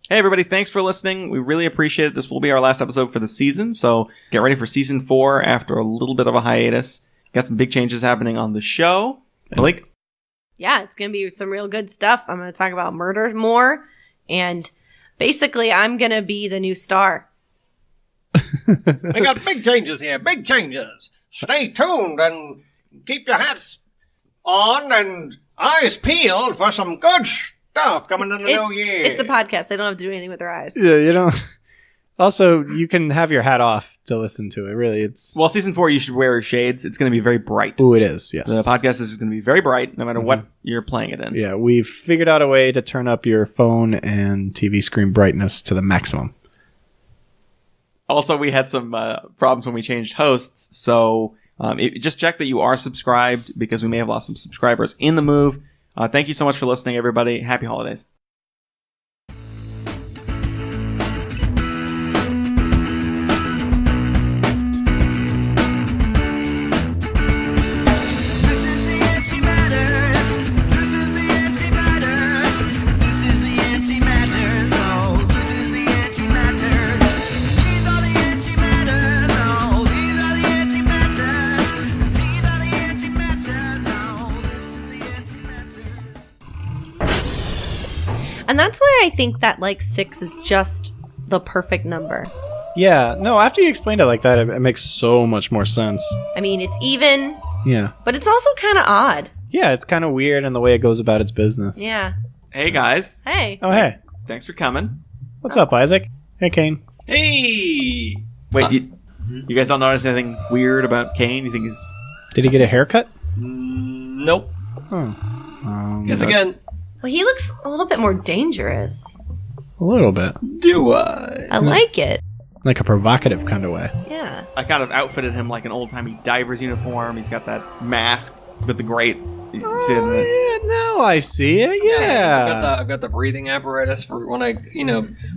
Hey, everybody. Thanks for listening. We really appreciate it. This will be our last episode for the season, so get ready for season 4 after a little bit of a hiatus. Got some big changes happening on the show. Malik? Yeah, it's going to be some real good stuff. I'm going to talk about murder more, and basically, I'm going to be the new star. We got big changes here, big changes. Stay tuned and keep your hats on and eyes peeled for some good stuff coming in the new year. It's a podcast. They don't have to do anything with their eyes. Yeah, you don't. Also, you can have your hat off to listen to it. Really, it's... Well, season 4, you should wear shades. It's going to be very bright. Oh, it is, yes. The podcast is going to be very bright, no matter what you're playing it in. Yeah, we've figured out a way to turn up your phone and TV screen brightness to the maximum. Also, we had some problems when we changed hosts, so just check that you are subscribed, because we may have lost some subscribers in the move. Thank you so much for listening, everybody. Happy holidays. And that's why I think that, 6 is just the perfect number. Yeah, no, after you explained it like that, it makes so much more sense. I mean, it's even. Yeah. But it's also kind of odd. Yeah, it's kind of weird in the way it goes about its business. Yeah. Hey, guys. Hey. Oh, hey. Thanks for coming. What's up, Isaac? Hey, Caine. Hey! Wait, you guys don't notice anything weird about Caine? You think he's... Did he get a haircut? Nope. Oh. Guess again. Well, he looks a little bit more dangerous. A little bit. Do I? I like it. Like a provocative kind of way. Yeah. I kind of outfitted him like an old-timey diver's uniform. He's got that mask with the grate. Yeah, now I see it. Yeah. I've got the breathing apparatus for when I,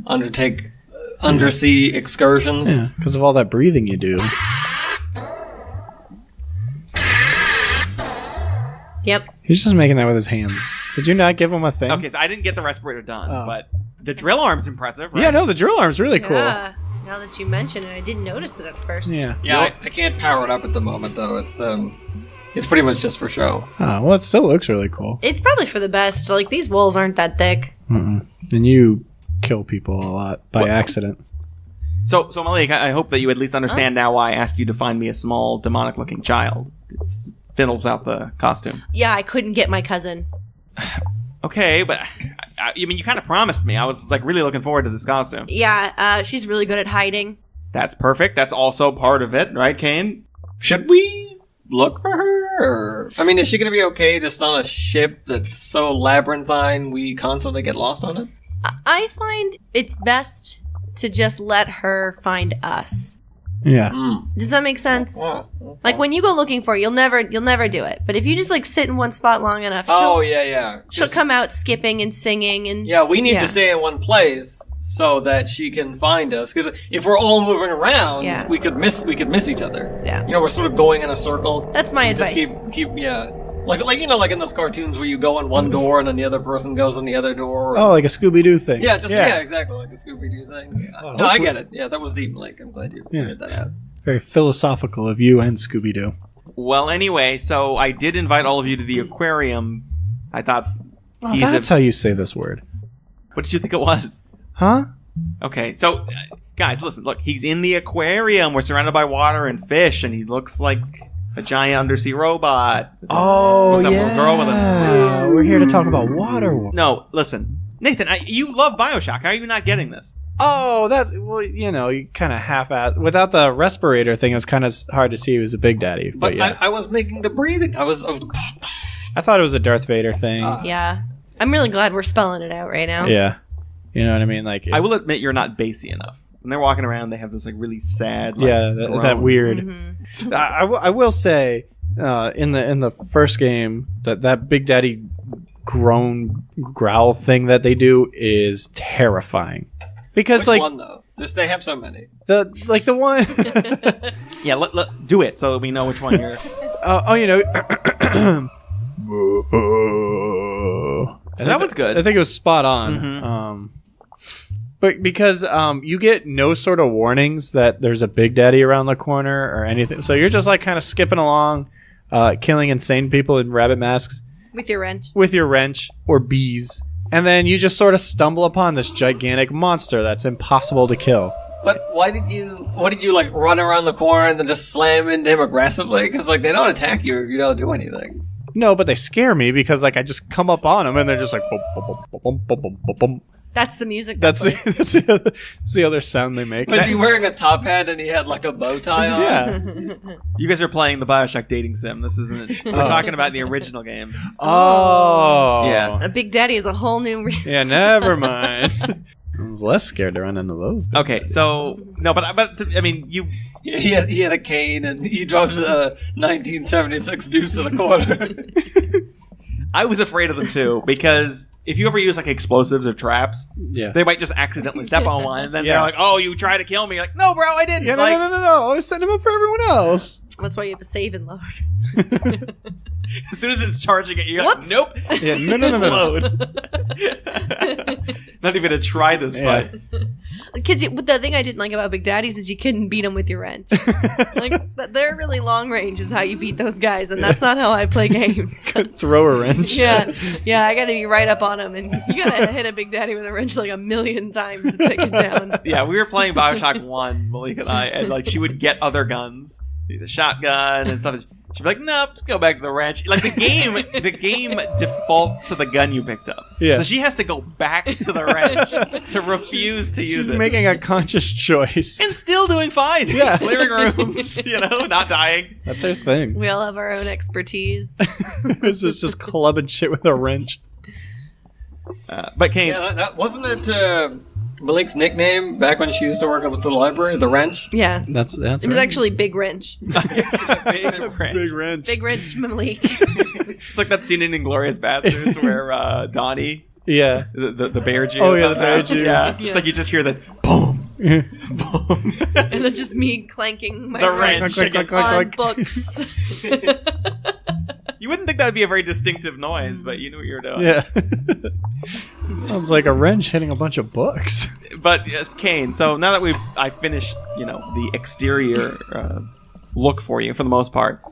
undertake undersea excursions. Yeah, because of all that breathing you do. Yep. He's just making that with his hands. Did you not give him a thing? Okay, so I didn't get the respirator done, but the drill arm's impressive, right? Yeah, no, the drill arm's really cool. Yeah. Now that you mention it, I didn't notice it at first. Yeah. Yeah, I can't power it up at the moment, though. It's pretty much just for show. Oh, well, it still looks really cool. It's probably for the best. These walls aren't that thick. And you kill people a lot by accident. So Malik, I hope that you at least understand now why I asked you to find me a small, demonic-looking child. It fiddles out the costume. Yeah, I couldn't get my cousin. Okay, but you kind of promised me. I was really looking forward to this costume. Yeah, she's really good at hiding. That's perfect. That's also part of it, right, Caine? Should we look for her? Or, is she going to be okay just on a ship that's so labyrinthine we constantly get lost on it? I find it's best to just let her find us. Yeah. Does that make sense? When you go looking for it, you'll never do it. But if you just sit in one spot long enough, she'll come out skipping and singing and we need to stay in one place so that she can find us. Because if we're all moving around, we could miss each other. Yeah. We're sort of going in a circle. That's my advice. Just keep like in those cartoons where you go in one door and then the other person goes in the other door. Oh, like a Scooby-Doo thing. Yeah, exactly, like a Scooby-Doo thing. No, I get it. Yeah, that was deep, Malik. I'm glad you figured that out. Very philosophical of you and Scooby-Doo. Well, anyway, so I did invite all of you to the aquarium. I thought... that's how you say this word. What did you think it was? Huh? Okay, so, guys, listen, look, he's in the aquarium. We're surrounded by water and fish, and he looks like a giant undersea robot. Oh, yeah. A girl with a... We're here to talk about water. No, listen. Nathan, you love Bioshock. How are you not getting this? Oh, you kind of half-assed. Without the respirator thing, it was kind of hard to see he was a Big Daddy. But yeah. I was making the breathing. I thought it was a Darth Vader thing. Yeah. I'm really glad we're spelling it out right now. Yeah. You know what I mean? I will admit you're not bassy enough. When they're walking around, they have this really sad. That weird. Mm-hmm. I will say, in the first game, that Big Daddy growl thing that they do is terrifying. Because Which one though? They have so many. The one. Yeah, let do it so that we know which one you're. That one's good. I think it was spot on. Mm-hmm. But because you get no sort of warnings that there's a Big Daddy around the corner or anything. So you're just like kind of skipping along, killing insane people in rabbit masks. With your wrench. With your wrench or bees. And then you just sort of stumble upon this gigantic monster that's impossible to kill. But what did you like run around the corner and then just slam into him aggressively? Because like they don't attack you if you don't do anything. No, but they scare me because like I just come up on them and they're just like bum, bum, bum, bum, bum, bum, bum, bum. That's the music. That's the other sound they make. Was he wearing a top hat and he had like a bow tie on? Yeah. You guys are playing the Bioshock dating sim. This isn't. We're talking about the original games. Oh. Yeah. A Big Daddy is a whole new. Yeah, never mind. I was less scared to run into those. Okay, so no, but I mean, you. He had a cane and he drove a 1976 Deuce in the corner. I was afraid of them too because if you ever use like explosives or traps, Yeah. they might just accidentally step on one and then they're like, "Oh, you tried to kill me." You're like, "No, bro, I didn't." Yeah, like, no. I was setting them up for everyone else. That's why you have a save and load. As soon as it's charging at you, you're like, Whoops. "Nope." Yeah, no. Load. Not even gonna try this fight. Because the thing I didn't like about Big Daddies is you couldn't beat them with your wrench. Like they're really long range is how you beat those guys, and that's not how I play games. Throw a wrench. Yeah, I got to be right up on them, and you got to hit a Big Daddy with a wrench like 1,000,000 times to take it down. Yeah, we were playing Bioshock 1, Malik and I, and like she would get other guns, the shotgun and stuff. She'd be like, "No, just go back to the wrench." Like the game defaults to the gun you picked up. Yeah. So she has to go back to the wrench to refuse to use She's it. making a conscious choice. And still doing fine. Yeah. Living rooms, not dying. That's her thing. We all have our own expertise. This is just clubbing shit with a wrench. But Caine, Yeah, that wasn't it Malik's nickname back when she used to work at the library, the wrench? Yeah. That's It was actually Big Wrench. big wrench. Big wrench. Big Wrench Malik. It's like that scene in Inglourious Bastards where Donnie, Yeah. the bear Jew. Oh, yeah, the bear Jew. Yeah. Yeah. It's like you just hear that boom, boom. And then just me clanking my The wrench wrench. Clank, clank, on clank, books. You wouldn't think that would be a very distinctive noise, but you knew what you were doing. Yeah. Sounds like a wrench hitting a bunch of books. But yes, Caine. So now that I finished, the exterior look for you for the most part.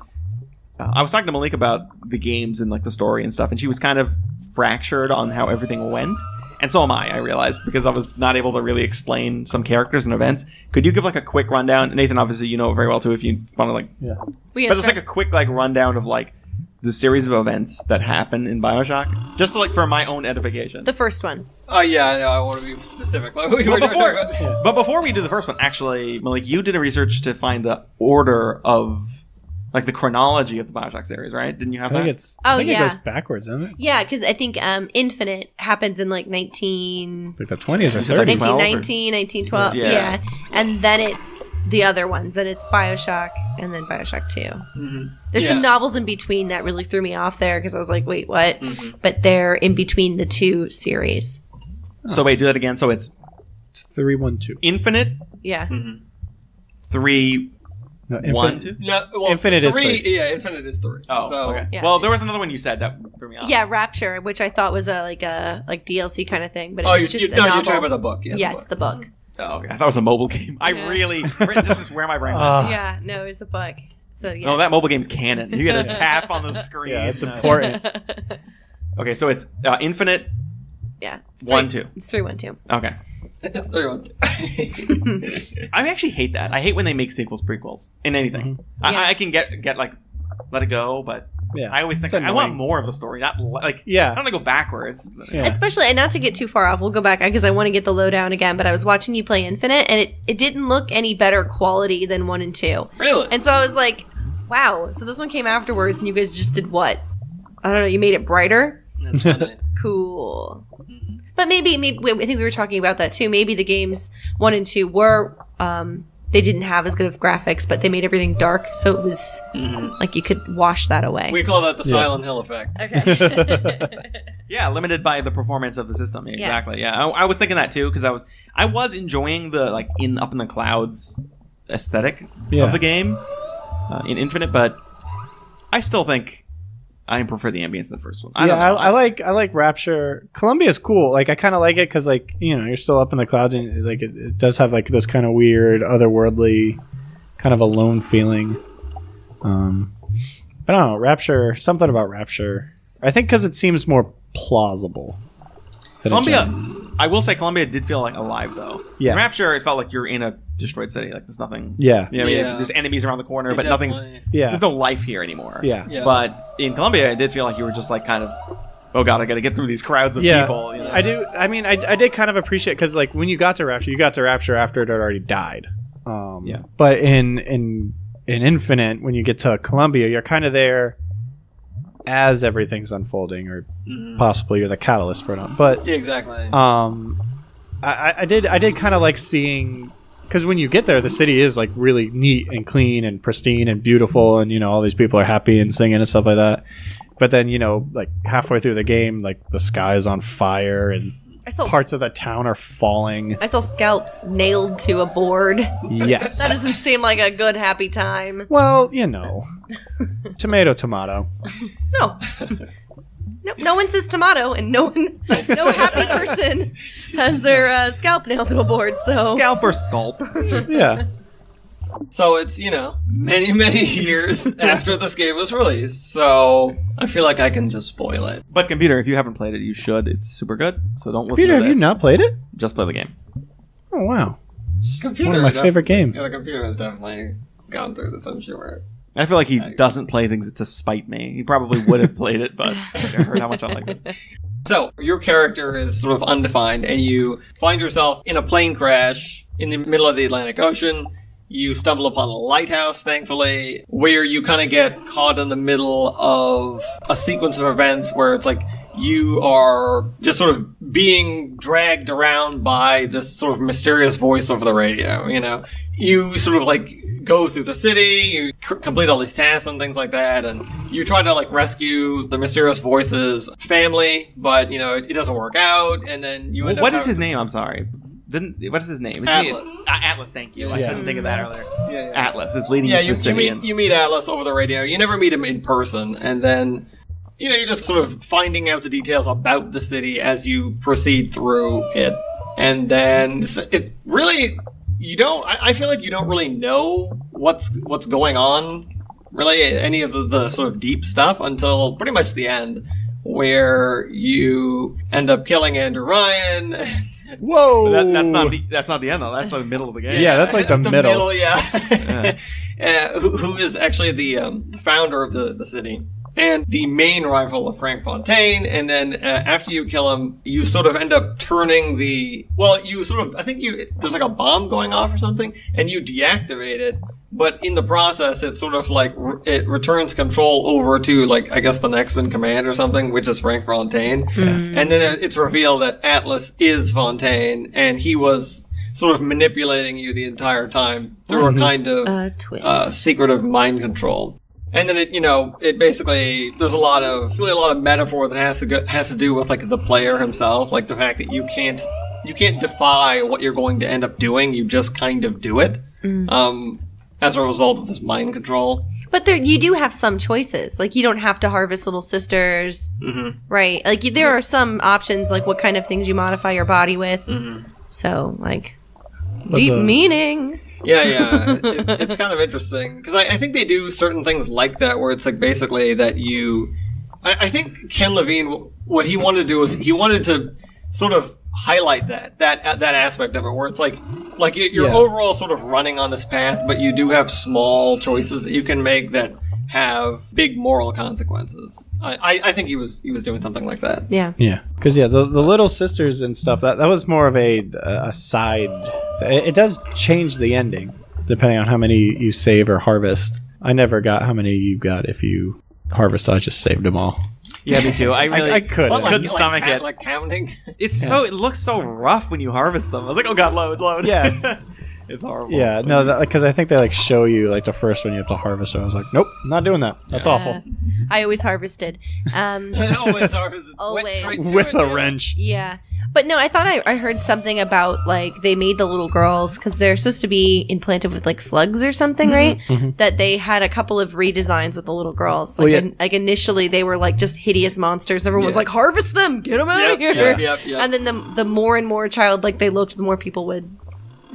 I was talking to Malik about the games and like the story and stuff, and she was kind of fractured on how everything went. And so am I realized, because I was not able to really explain some characters and events. Could you give like a quick rundown? Nathan, obviously you know it very well too if you want to like... Yeah. We But just like a quick like rundown of like the series of events that happen in Bioshock. Just to, like for my own edification. the first one. Oh, yeah, I want to be specific. Like, we were talking about. But before we do the first one, actually, Malik, you did a research to find the order of... like the chronology of the Bioshock series, right? Didn't you have that? Oh, I think yeah. it goes backwards, doesn't it? Yeah, because I think Infinite happens in like Like the 20s or Is it like 30s. 1919, 1912. Yeah. Yeah. And then it's the other ones. Then it's Bioshock and then Bioshock 2. Mm-hmm. There's Yeah. some novels in between that really threw me off there because I was like, wait, what? Mhm. But they're in between the two series. So wait, do that again. So it's It's 312. Infinite, Yeah. Mm-hmm. 3, No, 1, 2? No, well, Infinite is 3. three. Yeah, Infinite is 3. Oh, So, okay. Yeah. Well, there was another one you said that threw me off. Yeah, Rapture, which I thought was a DLC kind of thing, but Oh, it's you're just a talking novel. about the book. Yeah, It's the book. Oh, okay. I thought it was a mobile game. I Yeah. really... This is where my brain went. Yeah, no, it's a book. So yeah. No, that mobile game's canon. You gotta tap on the screen. Yeah, it's important. Okay, so it's Infinite Yeah. It's 1, 2. It's 312. Okay. I actually hate that. I hate when they make sequels, prequels in anything. Yeah. I can get like let it go, but Yeah. I always think It's I want annoying. more of the story. Not like Yeah. I don't want to go backwards. Yeah. Especially, and not to get too far off, we'll go back because I want to get the lowdown again, but I was watching you play Infinite, and it didn't look any better quality than 1 and 2. Really? And so I was like, wow, so this one came afterwards, and you guys just did what? I don't know, you made it brighter? That's funny. Cool. But maybe I think we were talking about that too. Maybe the games 1 and 2 were they didn't have as good of graphics, but they made everything dark, so it was like you could wash that away. We call that the Yeah. Silent Hill effect. Okay. Yeah, limited by the performance of the system. Yeah, exactly. Yeah, I was thinking that too because I was enjoying the like up in the clouds aesthetic Yeah. of the game in Infinite, but I still think I prefer the ambience of the first one. I like Rapture. Columbia's cool. Like I kind of like it because like you're still up in the clouds and like it does have like this kind of weird otherworldly kind of alone feeling. But I don't know, Rapture. Something about Rapture. I think because it seems more plausible. Columbia, I will say Columbia did feel like alive though. Yeah. In Rapture, it felt like you're in a destroyed city. Like there's nothing. Yeah. You know, I mean, there's enemies around the corner, but nothing's. Yeah. There's no life here anymore. Yeah. But in Columbia, it did feel like you were just like kind of, oh god, I got to get through these crowds of people. You know? I do. I mean, I did kind of appreciate because like when you got to Rapture after it had already died. But in Infinite, when you get to Columbia, you're kind of there as everything's unfolding, or possibly you're the catalyst for it. But exactly. I did kind of like seeing, because when you get there, the city is like really neat and clean and pristine and beautiful, and all these people are happy and singing and stuff like that. But then like halfway through the game, like the sky is on fire and parts of the town are falling. I saw scalps nailed to a board. Yes. That doesn't seem like a good, happy time. Well, tomato. No one says tomato, and no happy person has their scalp nailed to a board. So Scalp or sculpt. Yeah. So it's, many, many years after this game was released, so I feel like I can just spoil it. But Computer, if you haven't played it, you should. It's super good, so don't listen Computer, to this. have you not played it? Just play the game. Oh, wow. It's Computer, one of my favorite games. Yeah, the computer has definitely gone through this, I'm sure. I feel like he doesn't play things to spite me. He probably would have played it, but I heard how much I like it. So, your character is sort of undefined, and you find yourself in a plane crash in the middle of the Atlantic Ocean. You stumble upon a lighthouse, thankfully, where you kind of get caught in the middle of a sequence of events where it's like you are just sort of being dragged around by this sort of mysterious voice over the radio, You sort of like go through the city, you complete all these tasks and things like that, and you try to like rescue the mysterious voice's family, but it doesn't work out, and then you end up... What is his name? I'm sorry. What is his name? Atlas. Atlas, thank you. I couldn't think of that earlier. Yeah. Atlas is leading you to the city. You meet Atlas over the radio. You never meet him in person, and then you're just sort of finding out the details about the city as you proceed through it. And then it's really I feel like you don't really know what's going on, really, any of the sort of deep stuff until pretty much the end, where you end up killing Andrew Ryan. Whoa! That's not the end though. That's the middle of the game. Yeah, that's like the middle. Yeah. Who is actually the founder of the city and the main rival of Frank Fontaine. And then after you kill him, you sort of end up turning there's like a bomb going off or something, and you deactivate it. But in the process, it's sort of like it returns control over to, like, I guess the next in command or something, which is Frank Fontaine. And then it's revealed that Atlas is Fontaine, and he was sort of manipulating you the entire time through a kind of secretive mind control. And then it basically, there's a lot of metaphor that has to do with like the player himself, like the fact that you can't defy what you're going to end up doing, you just kind of do it. As a result of this mind control. But you do have some choices. Like, you don't have to harvest little sisters. Right? Like, there are some options, like what kind of things you modify your body with. So, like, deep meaning. Yeah. It's kind of interesting. Because I think they do certain things like that, where it's like basically that you... I think Ken Levine, what he wanted to do was he wanted to sort of highlight that aspect of it, where it's like you're overall sort of running on this path, but you do have small choices that you can make that have big moral consequences. I think he was doing something like that. Yeah. Because the little sisters and stuff, that was more of a side. It does change the ending depending on how many you save or harvest. I never got how many you got if you harvest. I just saved them all. Yeah, me too. I couldn't stomach it. Like counting. It looks so rough when you harvest them. I was like, oh god, load. Yeah. It's horrible. Yeah, no, because I think they like show you like the first one you have to harvest. So I was like, nope, not doing that. That's awful. I always harvested. I always harvested. Always. Went straight to With it, a wrench. Yeah. But no, I thought I heard something about, like, they made the little girls, because they're supposed to be implanted with, like, slugs or something, right? Mm-hmm. That they had a couple of redesigns with the little girls. Like, Well, yeah. like initially, they were, like, just hideous monsters. Everyone was Yeah. like, harvest them! Get them out of here! Yep. And then the more and more childlike they looked, the more people would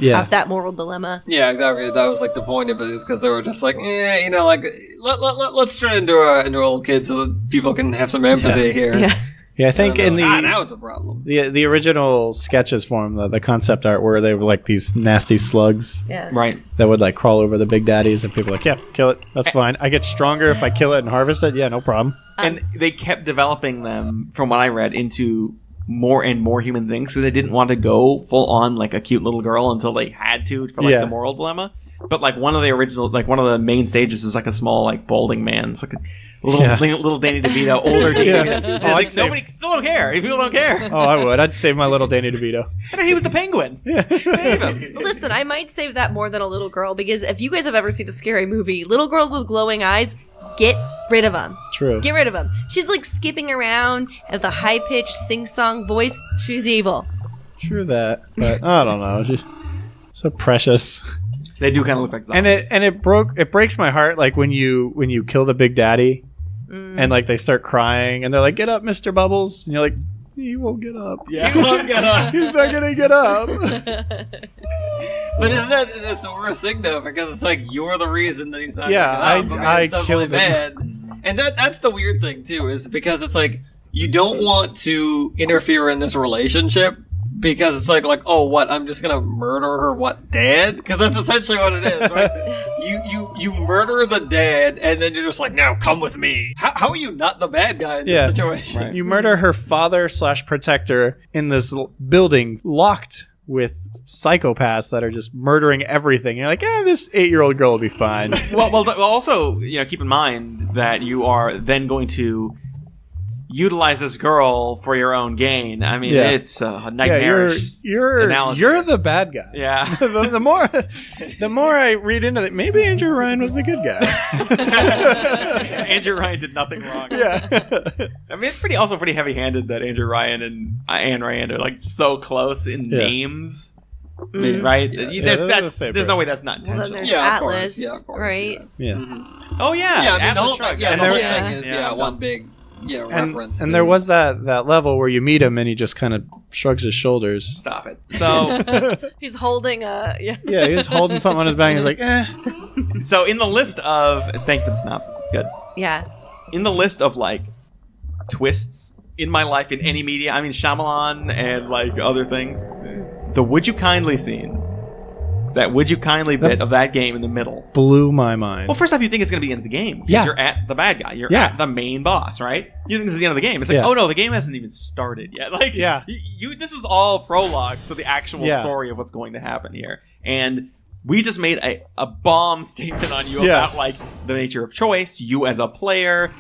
have that moral dilemma. Yeah, exactly. That was like the point of it, is because they were just like, you know, like let's turn into old kids so that people can have some empathy here. Yeah. Yeah, I think in now it's a problem. the original sketches for them, the concept art where they were like these nasty slugs Yeah. Right. that would like crawl over the big daddies, and people were like, yeah, kill it. That's fine. I get stronger if I kill it and harvest it. Yeah, no problem. And they kept developing them, from what I read, into more and more human things, because they didn't want to go full on like a cute little girl until they had to for like the moral dilemma. But like one of the main stages is like a small like balding man. It's like a little Danny DeVito, older Danny. Yeah. DeVito. Like, nobody still don't care. People don't care. Oh, I would. I'd save my little Danny DeVito. And he was the penguin. Save him. Listen, I might save that more than a little girl, because if you guys have ever seen a scary movie, little girls with glowing eyes, get rid of them. True. Get rid of them. She's like skipping around with a high-pitched sing-song voice. She's evil. True that, but I don't know. Just so precious. They do kind of look like zombies. And it breaks my heart, like when you kill the big daddy, and like they start crying and they're like, "Get up, Mr. Bubbles," and you're like, "He won't get up. Yeah. He won't get up. He's not gonna get up." But isn't that's the worst thing though? Because it's like you're the reason that he's not. Yeah, gonna get up. I It's definitely killed him. bad. And that's the weird thing too, is because it's like you don't want to interfere in this relationship. Because it's like, oh, what? I'm just gonna murder her, what, dad? Because that's essentially what it is, right? you murder the dad, and then you're just like, now come with me. How are you not the bad guy in this situation? Right. You murder her father/protector in this building locked with psychopaths that are just murdering everything. You're like, this 8-year-old girl will be fine. well, also, keep in mind that you are then going to utilize this girl for your own gain. I mean, it's a nightmarish analogy. You're the bad guy. Yeah. the more I read into it, maybe Andrew Ryan was the good guy. Andrew Ryan did nothing wrong. Yeah. I mean, it's pretty heavy-handed that Andrew Ryan and Ayn Rand are like so close in names. Right? There's no way that's not intentional. Well, then there's Yeah, of Atlas, course. Yeah, of course, right? Yeah. Oh yeah, Yeah, I mean, the Atlas whole, Shrugged. the And whole there- thing is one big reference. And to- there was that level where you meet him and he just kind of shrugs his shoulders. Stop it. So, He's holding a Yeah, he's holding something on his back and he's like, so in the list of thank you for the synopsis. It's good. yeah. In the list of like twists in my life in any media, I mean Shyamalan and like other things, the "Would you kindly" scene, that "Would you kindly" bit of that game in the middle blew my mind. Well, first off, you think it's going to be the end of the game because Yeah. you're at the bad guy. You're Yeah. at the main boss, right? You think this is the end of the game. It's like, Yeah. oh no, the game hasn't even started yet. Like, Yeah. this was all prologue to the actual Yeah. story of what's going to happen here. And we just made a bomb statement on you Yeah. about like the nature of choice, you as a player.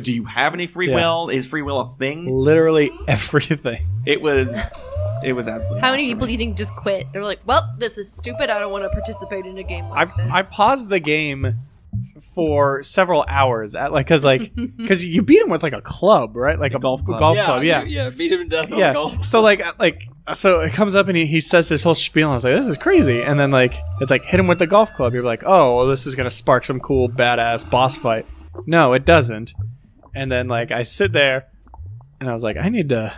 Do you have any free Yeah. will? Is free will a thing? Literally everything. It was absolutely. How many awesome. people do you think just quit? They're like, well, this is stupid. I don't want to participate in a game like this. I paused the game for several hours because you beat him with like a club, right? Like a golf club. Yeah, beat him to death on a golf. So so it comes up and he says this whole spiel and I was like, this is crazy. And then like it's like hit him with the golf club. You're like, oh, well, this is gonna spark some cool badass boss fight. No, it doesn't. And then like I sit there and I was like, I need to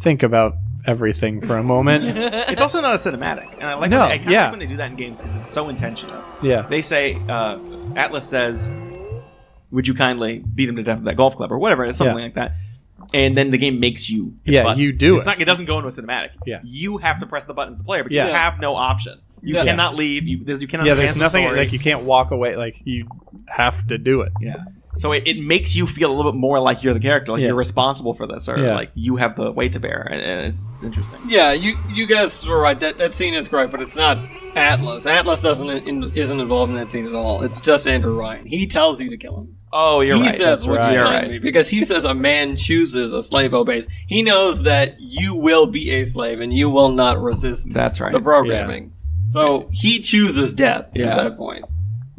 think about everything for a moment. It's also not a cinematic, and I like when they do that in games because it's so intentional. Yeah. They say, Atlas says, "Would you kindly beat him to death with that golf club?" or whatever. It's something like that. And then the game makes you hit the button. You do it. It doesn't go into a cinematic. Yeah. You have to press the buttons as the player, but Yeah. you have no option. You cannot leave. You cannot. Yeah, advance there's the nothing story. like you can't walk away. Like you have to do it. Yeah. So it makes you feel a little bit more like you're the character, like you're responsible for this, or like you have the weight to bear, and it's interesting. Yeah, you guys were right. That scene is great, but it's not Atlas. Atlas isn't involved in that scene at all. It's just Andrew Ryan. He tells you to kill him. Oh, you're right. He says, You're right. because he says a man chooses a slave obeys. He knows that you will be a slave and you will not resist That's right. the programming. So he chooses death Yeah. at that point.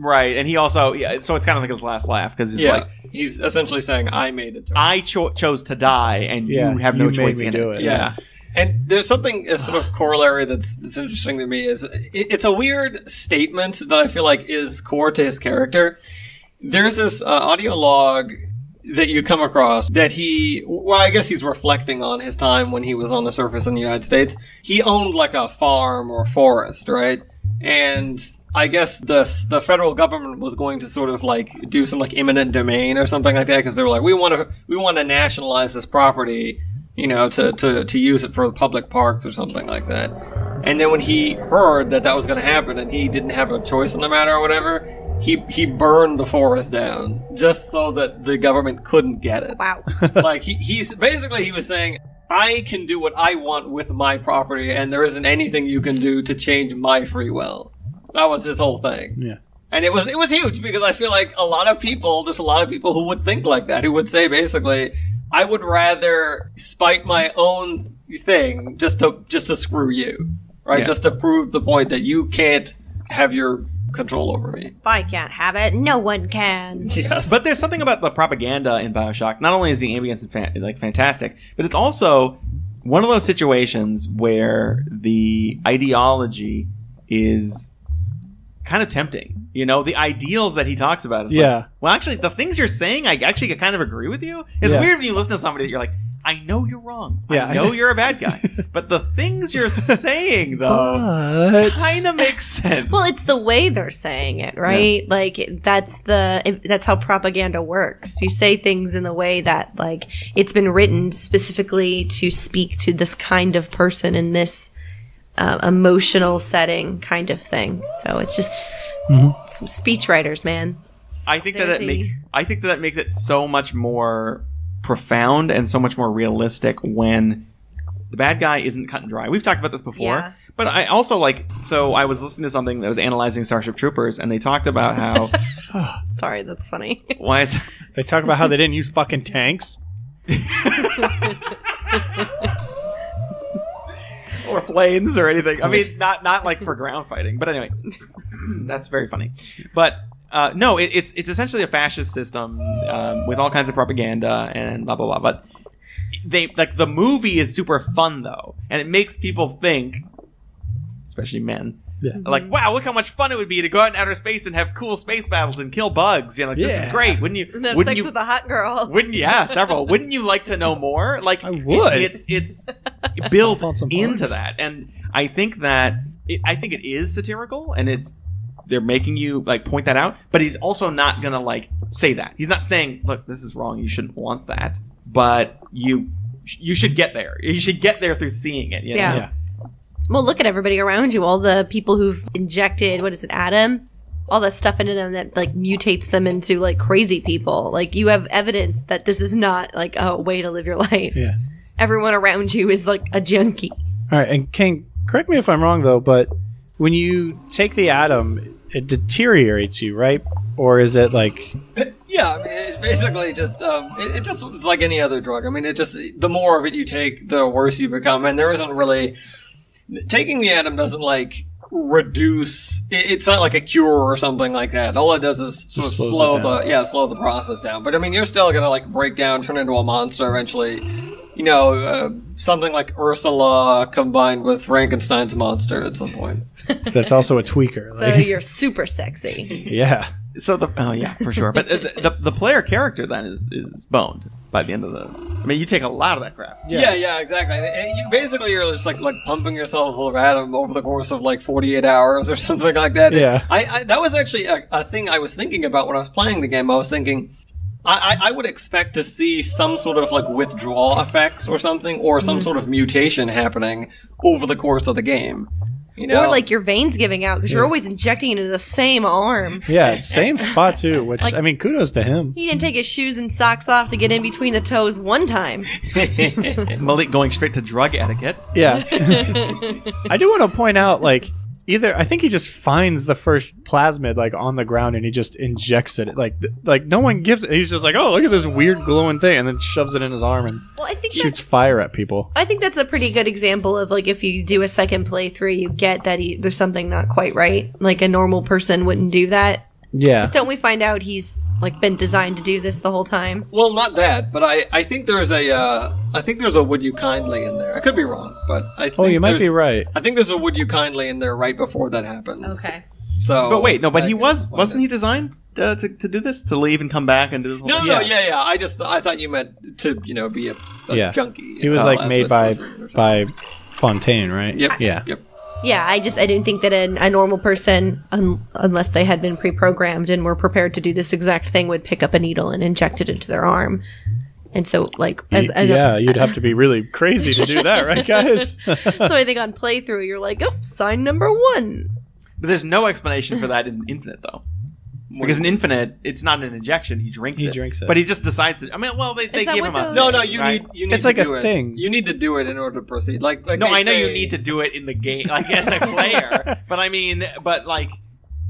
Right, and he also, so it's kind of like his last laugh, because he's like, he's essentially saying, I made it. I chose to die, and you have no choice in it. Yeah. And there's something, a sort of corollary that's interesting to me, is it's a weird statement that I feel like is core to his character. There's this audio log that you come across that I guess he's reflecting on his time when he was on the surface in the United States. He owned like a farm or forest, right? And I guess the federal government was going to sort of like do some like eminent domain or something like that, because they were like, we want to nationalize this property, to use it for public parks or something like that. And then when he heard that was going to happen and he didn't have a choice in the matter or whatever, he burned the forest down just so that the government couldn't get it. Wow. Like he was saying, I can do what I want with my property, and there isn't anything you can do to change my free will. That was his whole thing. Yeah. And it was huge, because I feel like there's a lot of people who would think like that, who would say basically, I would rather spite my own thing just to screw you, right? Yeah. Just to prove the point that you can't have your control over me. If I can't have it, no one can. Yes. But there's something about the propaganda in Bioshock. Not only is the ambience fantastic, but it's also one of those situations where the ideology is kind of tempting. The ideals that he talks about is like, well, actually, the things you're saying, I actually kind of agree with you. It's weird when you listen to somebody that you're like, I know you're wrong. I know you're a bad guy. But the things you're saying, though, kind of makes sense. Well, it's the way they're saying it, right? Yeah. Like, that's how propaganda works. You say things in the way that, like, it's been written specifically to speak to this kind of person in this emotional setting kind of thing. So it's just some speechwriters, man. I think that makes it so much more profound and so much more realistic when the bad guy isn't cut and dry. We've talked about this before, but I also I was listening to something that was analyzing Starship Troopers, and they talked about how sorry, that's funny. Why is they talk about how they didn't use fucking tanks or planes or anything. I mean, not like for ground fighting, but anyway, that's very funny. But no, it's essentially a fascist system with all kinds of propaganda and blah blah blah. But the movie is super fun though, and it makes people think, especially men, like, wow, look how much fun it would be to go out in outer space and have cool space battles and kill bugs. This is great. Wouldn't you? And have sex with a hot girl. Wouldn't you? Yeah, several. Wouldn't you like to know more? Like, I would. It's built into that, and I think it is satirical, and they're making you point that out, but he's also not gonna say that. He's not saying, look, this is wrong, you shouldn't want that, but you should get there. You should get there through seeing it. Yeah. Well, look at everybody around you, all the people who've injected, Adam? All that stuff into them that mutates them into crazy people. You have evidence that this is not a way to live your life. Yeah. Everyone around you is a junkie. All right, and Caine, correct me if I'm wrong though, but when you take the atom, it deteriorates you, right? Or is it Yeah, I mean, it basically just it just it's like any other drug. I mean, the more of it you take, the worse you become, and there isn't really taking the atom doesn't reduce. It's not like a cure or something like that. All it does is sort of slow the process down. But I mean, you're still gonna break down, turn into a monster eventually. Something like Ursula combined with Frankenstein's monster at some point. That's also a tweaker. So you're super sexy. Yeah. So for sure. But the player character then is boned by the end of the. I mean, you take a lot of that crap. Yeah, exactly. And you're just pumping yourself full of atom over the course of 48 hours or something like that. Yeah. I that was actually a thing I was thinking about when I was playing the game. I was thinking, I would expect to see some sort of withdrawal effects or something, or some sort of mutation happening over the course of the game. Or your veins giving out because you're always injecting into the same arm. Yeah, same spot too, which, I mean, kudos to him. He didn't take his shoes and socks off to get in between the toes one time. Malik going straight to drug etiquette. Yeah. I do want to point out, I think he just finds the first plasmid on the ground and he just injects it. No one gives it. He's just oh, look at this weird glowing thing, and then shoves it in his arm and shoots fire at people. I think that's a pretty good example of if you do a second playthrough, you get that there's something not quite right. A normal person wouldn't do that. Yeah. Don't we find out he's like been designed to do this the whole time? Well, not that, but I think there's a would you kindly in there. I could be wrong, but I think You might be right. I think there's a would you kindly in there right before that happens. Okay. So, But wait, no, but he wasn't he designed to do this, to leave and come back and do this whole No, thing? no, yeah. I thought you meant to, be a junkie. He was like made by Fontaine, right? Yep. Yeah. Yep. Yeah, I didn't think that a normal person, unless they had been pre-programmed and were prepared to do this exact thing, would pick up a needle and inject it into their arm. And so, like, you'd have to be really crazy to do that, right, guys? so I think on playthrough, you're like, oh, sign number 1. But there's no explanation for that in Infinite, though. Because in Infinite, it's not an injection; he drinks it. But he just decides to. I mean, well, they that give what him a. No, you need. It's to like do a it. thing. You need to do it in order to proceed. Like No, I know you need to do it in the game, like as a player. But I mean, like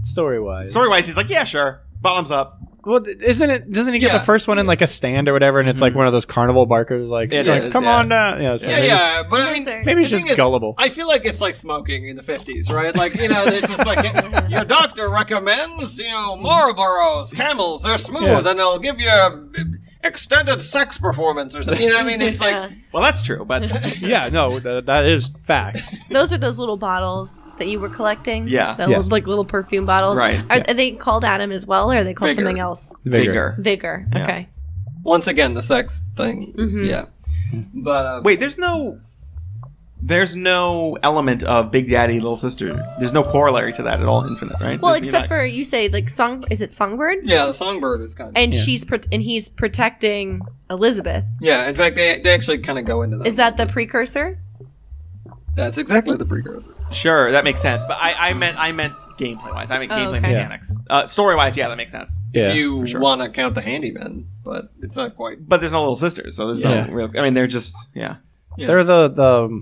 Story-wise. he's like, yeah, sure, bottoms up. Well, doesn't he get Yeah. the first one in like a stand or whatever, and it's like one of those carnival barkers, like, It like is, come yeah. on down. Yeah, so Yeah, but I mean, Yes, sir. maybe he's the just thing is, gullible. I feel like it's like smoking in the 50s, right? Like, they're just like, your doctor recommends, Marlboros, Camels, they're smooth, and they'll give you a extended sex performance or something. You know what I mean? It's like, Well, that's true, but Yeah, no, that is facts. Those are those little bottles that you were collecting? Yeah. Those Yes. like little perfume bottles? Right. Are they called Adam as well, or are they called Vigor. something else? Vigor. Vigor. Yeah. Okay. once again, the sex thing is, Mhm. yeah. But, wait, there's no element of Big Daddy, Little Sister. There's no corollary to that at all in Infinite, right? Well, There's- except for you say like is it Songbird? yeah, the songbird is kind of... And Yeah. he's protecting Elizabeth. Yeah, in fact, they actually kind of go into that. Is that the precursor? That's exactly the precursor. Sure, that makes sense. But I meant gameplay wise. I meant gameplay okay. mechanics. Story wise, yeah, that makes sense. Yeah, If you for sure. want to count the handyman, but it's not quite. But there's no Little Sisters, so there's Yeah. no real. I mean, they're just yeah. Yeah. they're the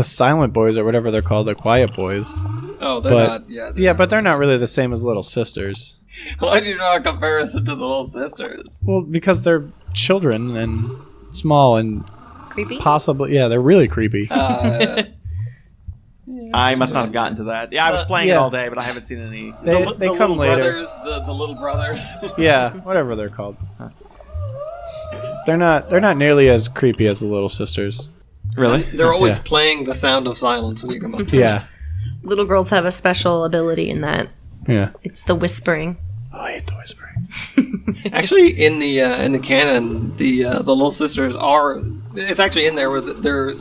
silent boys or whatever they're called, the quiet boys. Oh, they're But- not. Yeah, Yeah, but they're not really the same as little sisters. Why do you draw a comparison to the little sisters? Well, because they're children and small and Creepy? possibly, yeah, they're really creepy. I must not have gotten to that. Yeah, I was playing it Yeah. all day, but I haven't seen any. They the come little later. Brothers, the little brothers. Yeah, whatever they're called. They're not nearly as creepy as the little sisters. Really? They're always Yeah. playing the sound of silence when you come up to Yeah, Little girls have a special ability in that. yeah. It's the whispering. Oh, I hate the whispering. Actually, in the canon, the little sisters are. It's actually in there where they're.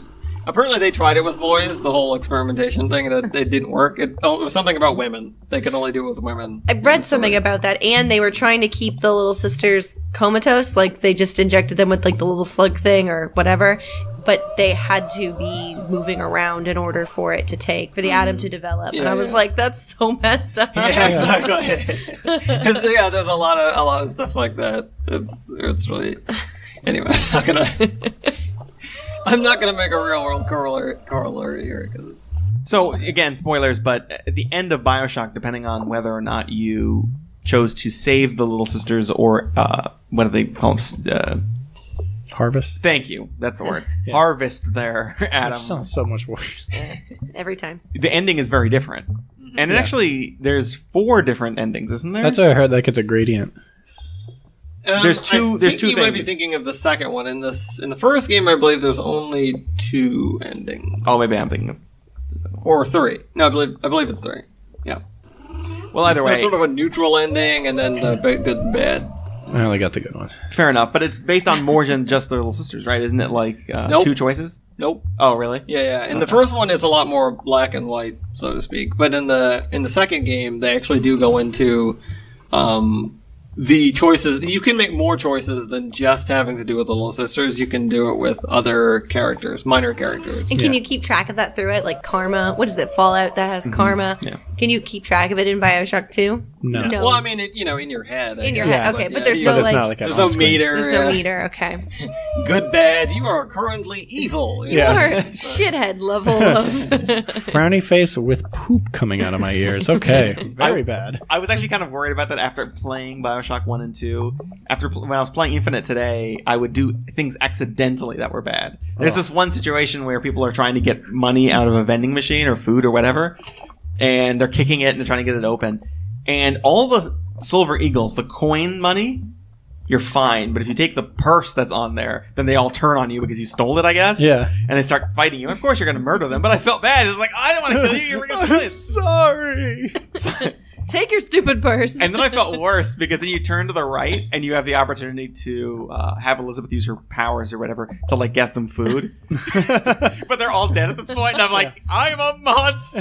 Apparently, they tried it with boys, the whole experimentation thing, and it didn't work. It was something about women. They could only do it with women. I read something about that, and they were trying to keep the little sisters comatose, like they just injected them with like the little slug thing or whatever. But they had to be moving around in order for it to take, for the atom to develop. And Yeah, I was yeah. like, that's so messed up. Yeah, exactly. 'Cause, yeah, there's a lot of stuff like that. It's really. Anyway, I'm not gonna make a real world corollary here. 'Cause So again, spoilers. But at the end of Bioshock, depending on whether or not you chose to save the Little Sisters or what do they call them? Harvest. Thank you. That's the word. Yeah. Harvest there, That Adam. sounds so much worse. Every time. The ending is very different. And it Yeah. actually, there's 4 different endings, isn't there? That's what I heard. Like it's a gradient. There's two- I there's think two you might be things. thinking of the second one. In the first game, I believe there's only 2 endings, Oh, maybe I'm thinking of. or 3. No, I believe it's 3. Yeah, Well, either there's way, sort of a neutral ending, and then the good and bad. I only got the good one. fair enough. But it's based on more than just the Little Sisters, right? Isn't it like Nope. 2 choices? Nope. Oh, really? Yeah. In the Okay. first one, it's a lot more black and white, so to speak. But in the second game, they actually do go into the choices. You can make more choices than just having to do with the Little Sisters. You can do it with other characters, minor characters. And can Yeah. you keep track of that through it? Like karma. What is it? Fallout that has karma. Yeah. Can you keep track of it in Bioshock 2? No. No. Well, I mean, in your head. I In your guess, head, okay, but yeah, there's you- no, But it's like- not like There's an no on-screen. meter. There's no yeah. meter. Okay. Good, bad. You are currently evil. you Yeah. know? Or shithead level of. Frowny face with poop coming out of my ears. Okay, very bad. I was actually kind of worried about that after playing Bioshock 1 and 2. When I was playing Infinite today, I would do things accidentally that were bad. There's this one situation where people are trying to get money out of a vending machine or food or whatever, and they're kicking it and they're trying to get it open. And all the Silver Eagles, the coin money, you're fine. But if you take the purse that's on there, then they all turn on you because you stole it, I guess. Yeah. And they start fighting you. Of course, you're going to murder them. But I felt bad. It was like, I don't want to kill you. You're going to I'm sorry. Take your stupid purse. And then I felt worse because then you turn to the right and you have the opportunity to have Elizabeth use her powers or whatever to like get them food. But they're all dead at this point, and I'm like, I'm a monster.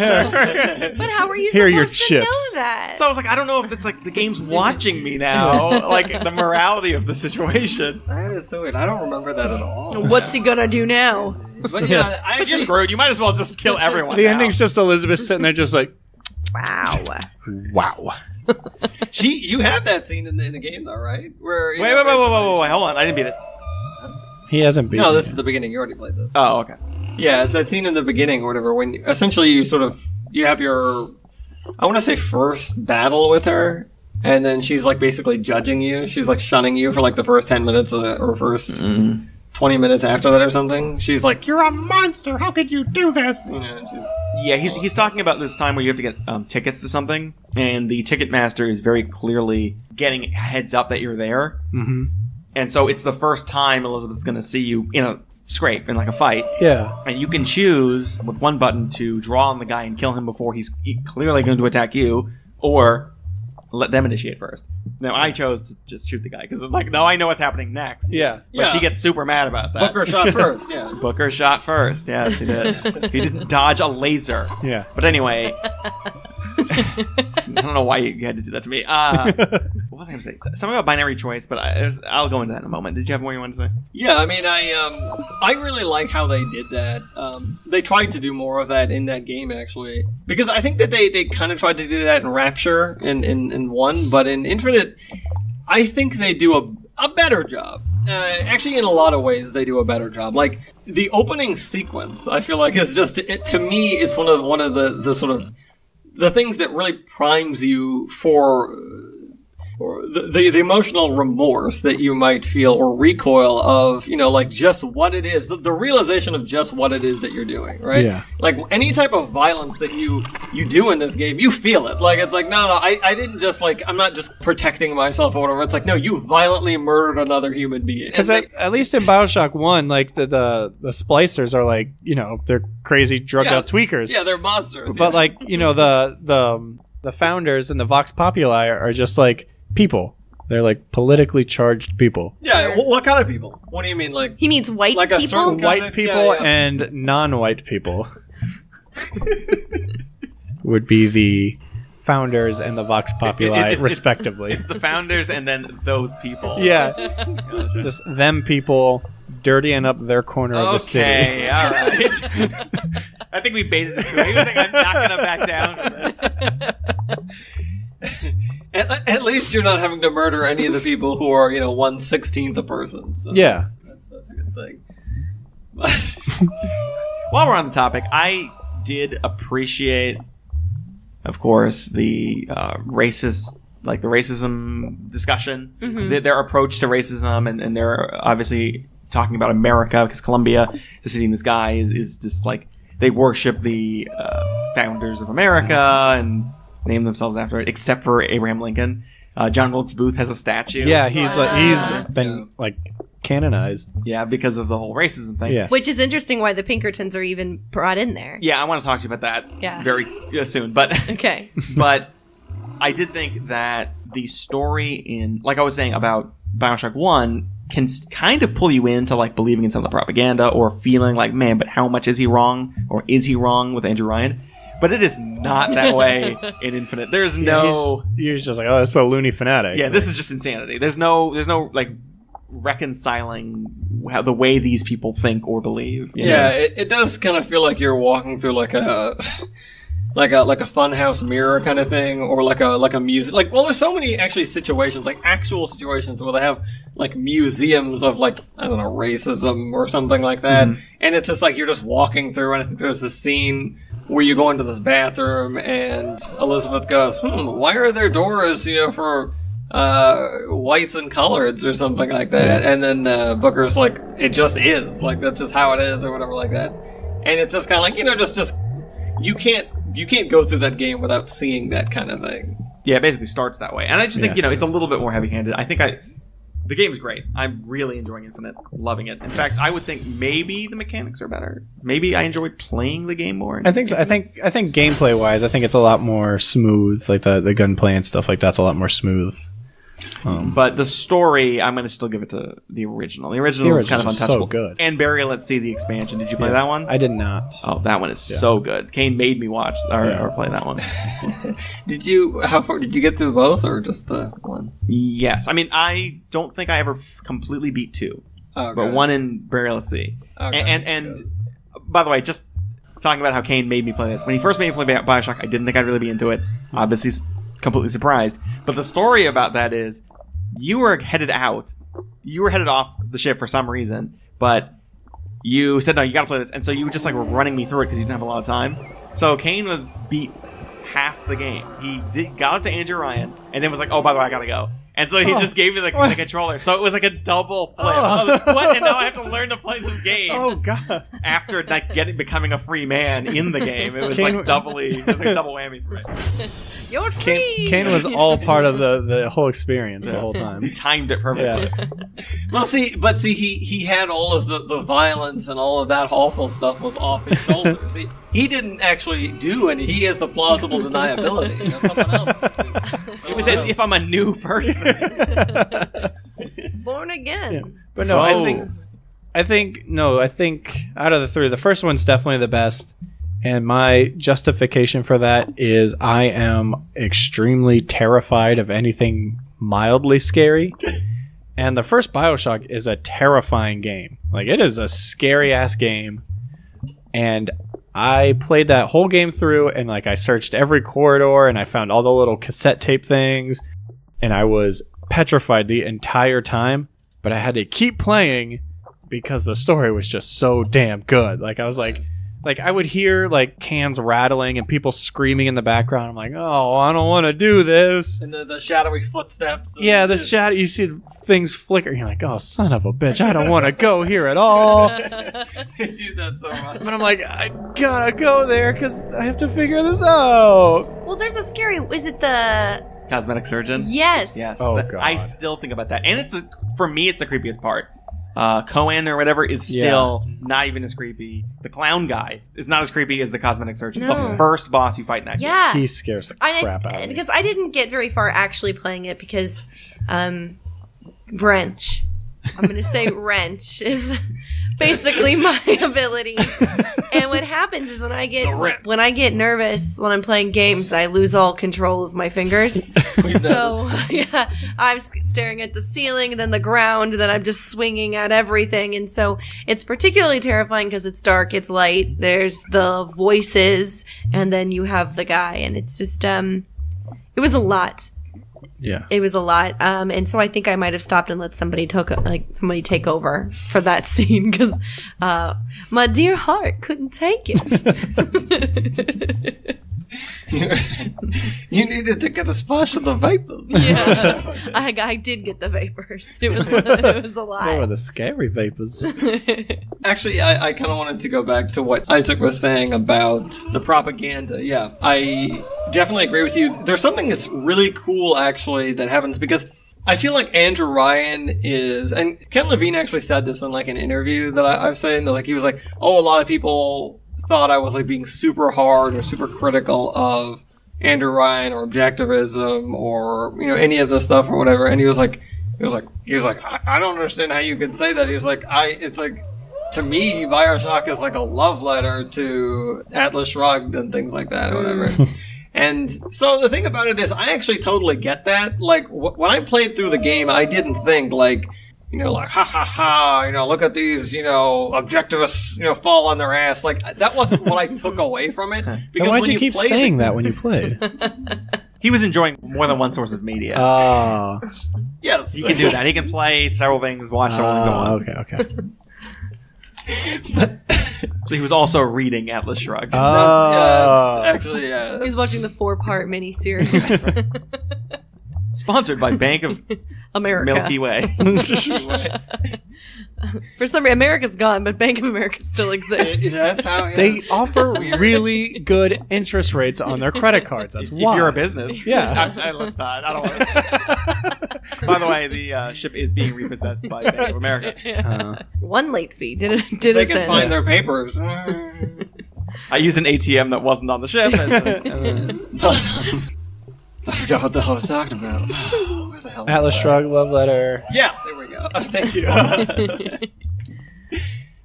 But how are you Here are your supposed to know chips. that? So I was like, I don't know if it's like the game's watching me now, like the morality of the situation. That is so weird. I don't remember that at all. What's he gonna do now? But yeah, I You're actually screwed. You might as well just kill everyone. The now. ending's just Elizabeth sitting there just like, Wow. wow. you have that scene in the game though, right? Where Wait, hold on. I didn't beat it. He hasn't beaten No, this it. is the beginning. You already played this. Oh, okay. Yeah, it's that scene in the beginning or whatever when essentially you have your, I want to say first battle with her, and then she's like basically judging you. She's like shunning you for like the first 10 minutes or first 20 minutes after that or something. She's like, "You're a monster. How could you do this?" You know. And Yeah, he's talking about this time where you have to get tickets to something, and the ticket master is very clearly getting a heads up that you're there. Mm-hmm. And so it's the first time Elizabeth's going to see you in a scrape, in like a fight. Yeah. And you can choose with one button to draw on the guy and kill him before he's clearly going to attack you, or let them initiate first. Now, I chose to just shoot the guy because I'm like, no, I know what's happening next. Yeah. But she gets super mad about that. Booker shot first. Yeah. Booker shot first. Yes, he did. He didn't dodge a laser. Yeah. But anyway, I don't know why you had to do that to me. What was I going to say? Something about binary choice, but I'll go into that in a moment. Did you have more you wanted to say? Yeah, I mean, I really like how they did that. They tried to do more of that in that game, actually, because I think that they kind of tried to do that in Rapture in 1, but in Infinite, I think they do a better job. Actually, in a lot of ways, they do a better job. Like the opening sequence, I feel like is just to me, it's one of the sort of the things that really primes you for the emotional remorse that you might feel or recoil of, you know, like just what it is, the realization of just what it is that you're doing, right? Yeah. Like any type of violence that you do in this game, you feel it. Like it's like, no, I didn't just like, I'm not just protecting myself or whatever. It's like, no, you violently murdered another human being. Because at least in Bioshock 1, like the splicers are like, you know, they're crazy drugged out tweakers. Yeah, they're monsters. But like, you know, the founders and the Vox Populi are just like people. They're like politically charged people. Yeah, what kind of people? What do you mean, like? He means white Like a people? certain kind White of- people yeah. and non-white people would be the founders and the Vox Populi, respectively. It's the founders and then those people. Yeah. Just them people dirtying up their corner of the city. Okay, all right. I think we baited it too. I think I'm not going to back down from this. At least you're not having to murder any of the people who are, you know, 1/16 a person. So Yeah. that's a good thing. But While we're on the topic, I did appreciate, of course, the racism discussion, their approach to racism, and they're obviously talking about America because Columbia, the city in the sky, is just like they worship the founders of America and name themselves after it, except for Abraham Lincoln. John Wilkes Booth has a statue. Yeah, he's been like canonized. Yeah, because of the whole racism thing. Yeah. Which is interesting why the Pinkertons are even brought in there. Yeah, I want to talk to you about that Yeah. very soon. But Okay. but I did think that the story in, like I was saying about Bioshock 1, can kind of pull you into like believing in some of the propaganda or feeling like, man, but how much is he wrong? Or is he wrong with Andrew Ryan? But it is not that way in Infinite. There's no... He's just like, oh, that's so loony fanatic. Yeah, this is just insanity. There's no like reconciling the way these people think or believe. You know? it does kind of feel like you're walking through like a funhouse mirror kind of thing, or like a music. Like, well, there's so many actually situations, like actual situations where they have like museums of like, I don't know, racism or something like that, and it's just like you're just walking through, and I think there's this scene where you go into this bathroom and Elizabeth goes, why are there doors, you know, for whites and coloreds or something like that? And then Booker's like, it just is, like that's just how it is or whatever like that. And it's just kind of like, you know, just you can't go through that game without seeing that kind of thing. Yeah, it basically starts that way. And I just think, it's a little bit more heavy-handed. I think the game is great. I'm really enjoying Infinite, loving it. In fact, I would think maybe the mechanics are better. Maybe I enjoyed playing the game more. I think so. I think gameplay-wise, I think it's a lot more smooth. Like the gunplay and stuff like that's a lot more smooth. But the story, I'm going to still give it to the original. The original is kind of untouchable. So good. And Barry, let's see the expansion. Did you play that one? I did not. Oh, that one is so good. Caine made me watch or play that one. How far did you get through both, or just the one? Yes. I mean, I don't think I ever completely beat 2. Okay. But 1 in Barry, let's see. Okay. And by the way, just talking about how Caine made me play this. When he first made me play Bioshock, I didn't think I'd really be into it. Obviously, completely surprised. But the story about that is you were headed out. You were headed off the ship for some reason, but you said, no, you got to play this. And so you just were running me through it because you didn't have a lot of time. So Caine was beat half the game. He got up to Andrew Ryan and then was like, oh, by the way, I got to go. And so he just gave me the controller. So it was like a double flip. What? And now I have to learn to play this game. Oh, God. After becoming a free man in the game. It was double whammy for it. You're free! Caine was all part of the whole experience the whole time. He timed it perfectly. Yeah. Well, he had all of the violence and all of that awful stuff was off his shoulders. He didn't actually do any. He has the plausible deniability. Someone else. It was as if I'm a new person. Born again. Yeah. But no, I think out of the 3, the first one's definitely the best. And my justification for that is I am extremely terrified of anything mildly scary. And the first Bioshock is a terrifying game. Like, it is a scary-ass game. And I played that whole game through, and I searched every corridor, and I found all the little cassette tape things. And I was petrified the entire time. But I had to keep playing because the story was just so damn good. I was like I would hear cans rattling and people screaming in the background. I'm like, oh, I don't want to do this. And the shadowy footsteps. Yeah, the shadow. You see things flicker. You're like, oh, son of a bitch, I don't want to go here at all. They do that so much. But I'm like, I gotta go there because I have to figure this out. Well, there's a scary. Is it the cosmetic surgeon? Yes. Oh, God. I still think about that, and for me, it's the creepiest part. Caine or whatever is still not even as creepy. The clown guy is not as creepy as the cosmetic surgeon. No. The first boss you fight in that game. He scares the crap out of me. Because I didn't get very far actually playing it because wrench. I'm going to say wrench is basically my ability. And what happens is when I get nervous when I'm playing games, I lose all control of my fingers. So I'm staring at the ceiling and then the ground, and then I'm just swinging at everything. And so it's particularly terrifying because it's dark, it's light, there's the voices, and then you have the guy, and it's just it was a lot. Yeah, it was a lot, and so I think I might have stopped and let somebody take over for that scene because my dear heart couldn't take it. You needed to get a splash of the vapors. Yeah, I did get the vapors. It was a lot. They were the scary vapors. Actually, I kind of wanted to go back to what Isaac was saying about the propaganda. Yeah, I definitely agree with you. There's something that's really cool, actually, that happens because I feel like Andrew Ryan is, and Ken Levine actually said this in an interview that I've seen. He was like, oh, a lot of people thought I was being super hard or super critical of Andrew Ryan or objectivism or any of this stuff or whatever. And he was like, I don't understand how you could say that. He was like, to me, Bioshock is a love letter to Atlas Shrugged and things like that or whatever. And so the thing about it is, I actually totally get that. When I played through the game, I didn't think ha ha ha, look at these, objectivists, fall on their ass. That wasn't what I took away from it. Because why'd you keep saying that when you played? He was enjoying more than one source of media. Yes. He can do that. He can play several things, watch several things at once. Okay. So he was also reading Atlas Shrugged. Actually, yeah. He was watching the 4-part miniseries. Sponsored by Bank of America. Milky Way. For some reason, America's gone, but Bank of America still exists. That's how. Yeah. They offer really good interest rates on their credit cards. That's why. If you're a business. Yeah. Let's not. I don't want to. By the way, the ship is being repossessed by Bank of America. One late fee. Did they us can in. find their papers. I used an ATM that wasn't on the ship. I forgot what the hell I was talking about. Where the hell? Atlas Shrugged, love letter. Yeah, there we go. Thank you.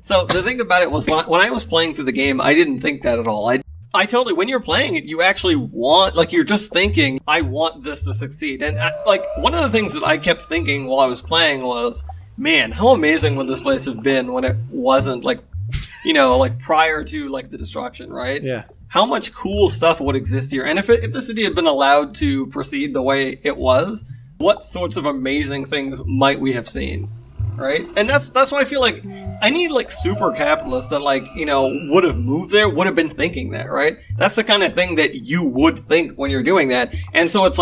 So the thing about it was when I was playing through the game, I didn't think that at all. I totally, when you're playing it, you actually want, like, you're just thinking, I want this to succeed. And, one of the things that I kept thinking while I was playing was, man, how amazing would this place have been when it wasn't, prior to, the destruction, right? Yeah. How much cool stuff would exist here? And if the city had been allowed to proceed the way it was, what sorts of amazing things might we have seen, right? And that's why I feel like I need super capitalists that would have moved there, would have been thinking that, right? That's the kind of thing that you would think when you're doing that. And so it's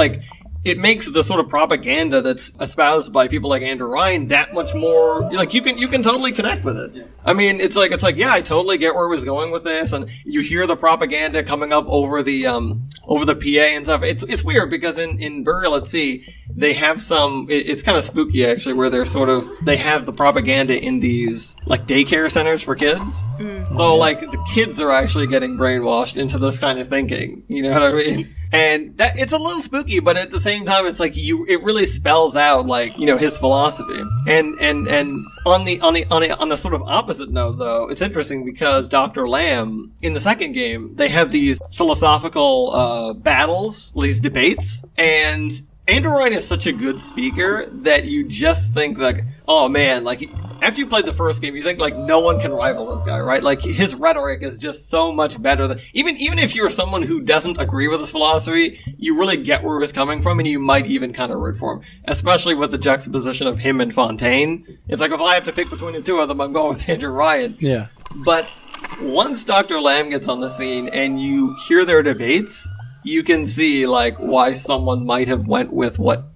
it makes the sort of propaganda that's espoused by people like Andrew Ryan that much more, you can totally connect with it. Yeah. I mean, it's like, yeah, I totally get where it was going with this, and you hear the propaganda coming up over the PA and stuff. It's weird because in Burial at Sea, they have it's kind of spooky actually, where they have the propaganda in these daycare centers for kids. Mm. So the kids are actually getting brainwashed into this kind of thinking. You know what I mean? And that it's a little spooky, but at the same time, it's it really spells out his philosophy. And on the sort of opposite note, though, it's interesting because Dr. Lamb in the second game, they have these philosophical battles, these debates, and Andrew Ryan is such a good speaker that you just think oh man, after you played the first game, you think no one can rival this guy, right? His rhetoric is just so much better than even if you're someone who doesn't agree with his philosophy, you really get where he's coming from, and you might even kind of root for him, especially with the juxtaposition of him and Fontaine. It's if I have to pick between the two of them, I'm going with Andrew Ryan. Yeah. But once Dr. Lamb gets on the scene and you hear their debates, you can see why someone might have went with what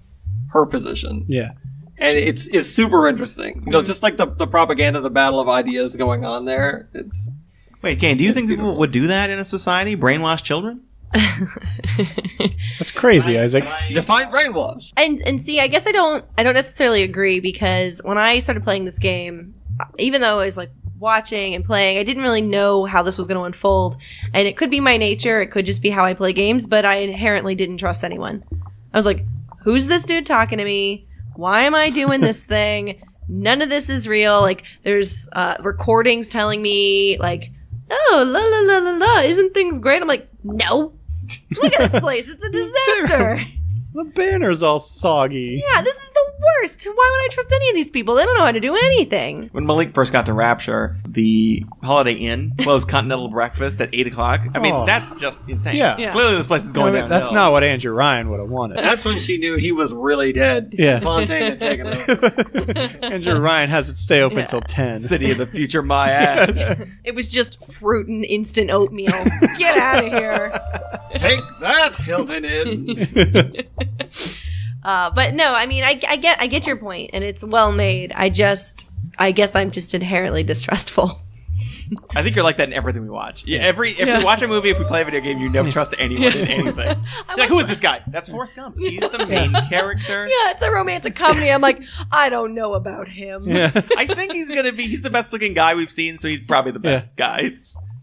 her position. Yeah. And it's super interesting. Just the propaganda, the battle of ideas going on there. Wait, Caine, do you think people would do that in a society? Brainwash children? That's crazy, Isaac. Define brainwash. And see, I guess I don't necessarily agree, because when I started playing this game, even though I was watching and playing, I didn't really know how this was going to unfold. And it could be my nature, it could just be how I play games, but I inherently didn't trust anyone. I was like, who's this dude talking to me? Why am I doing this thing? None of this is real. There's recordings telling me, oh, la la la la la, isn't things great? I'm like, no. Look at this place. It's a disaster. The banner's all soggy. Yeah, this is the worst. Why would I trust any of these people? They don't know how to do anything. When Malik first got to Rapture, the Holiday Inn closed continental breakfast at 8 o'clock. I mean, that's just insane. Yeah. Clearly this place is going down. That's not what Andrew Ryan would have wanted. That's when she knew he was really dead. Yeah. Fontaine had taken over. Andrew Ryan has it stay open till 10. City of the future, my ass. It was just fruit and instant oatmeal. Get out of here. Take that, Hilton Inn. But no, I mean, I get your point, and it's well made. I guess I'm just inherently distrustful. I think you're like that in everything we watch. If we watch a movie, if we play a video game, you never trust anyone in anything. Who is this guy? That's Forrest Gump. He's the main character. Yeah, it's a romantic comedy. I'm like, I don't know about him. Yeah. I think he's the best looking guy we've seen, so he's probably the best guy.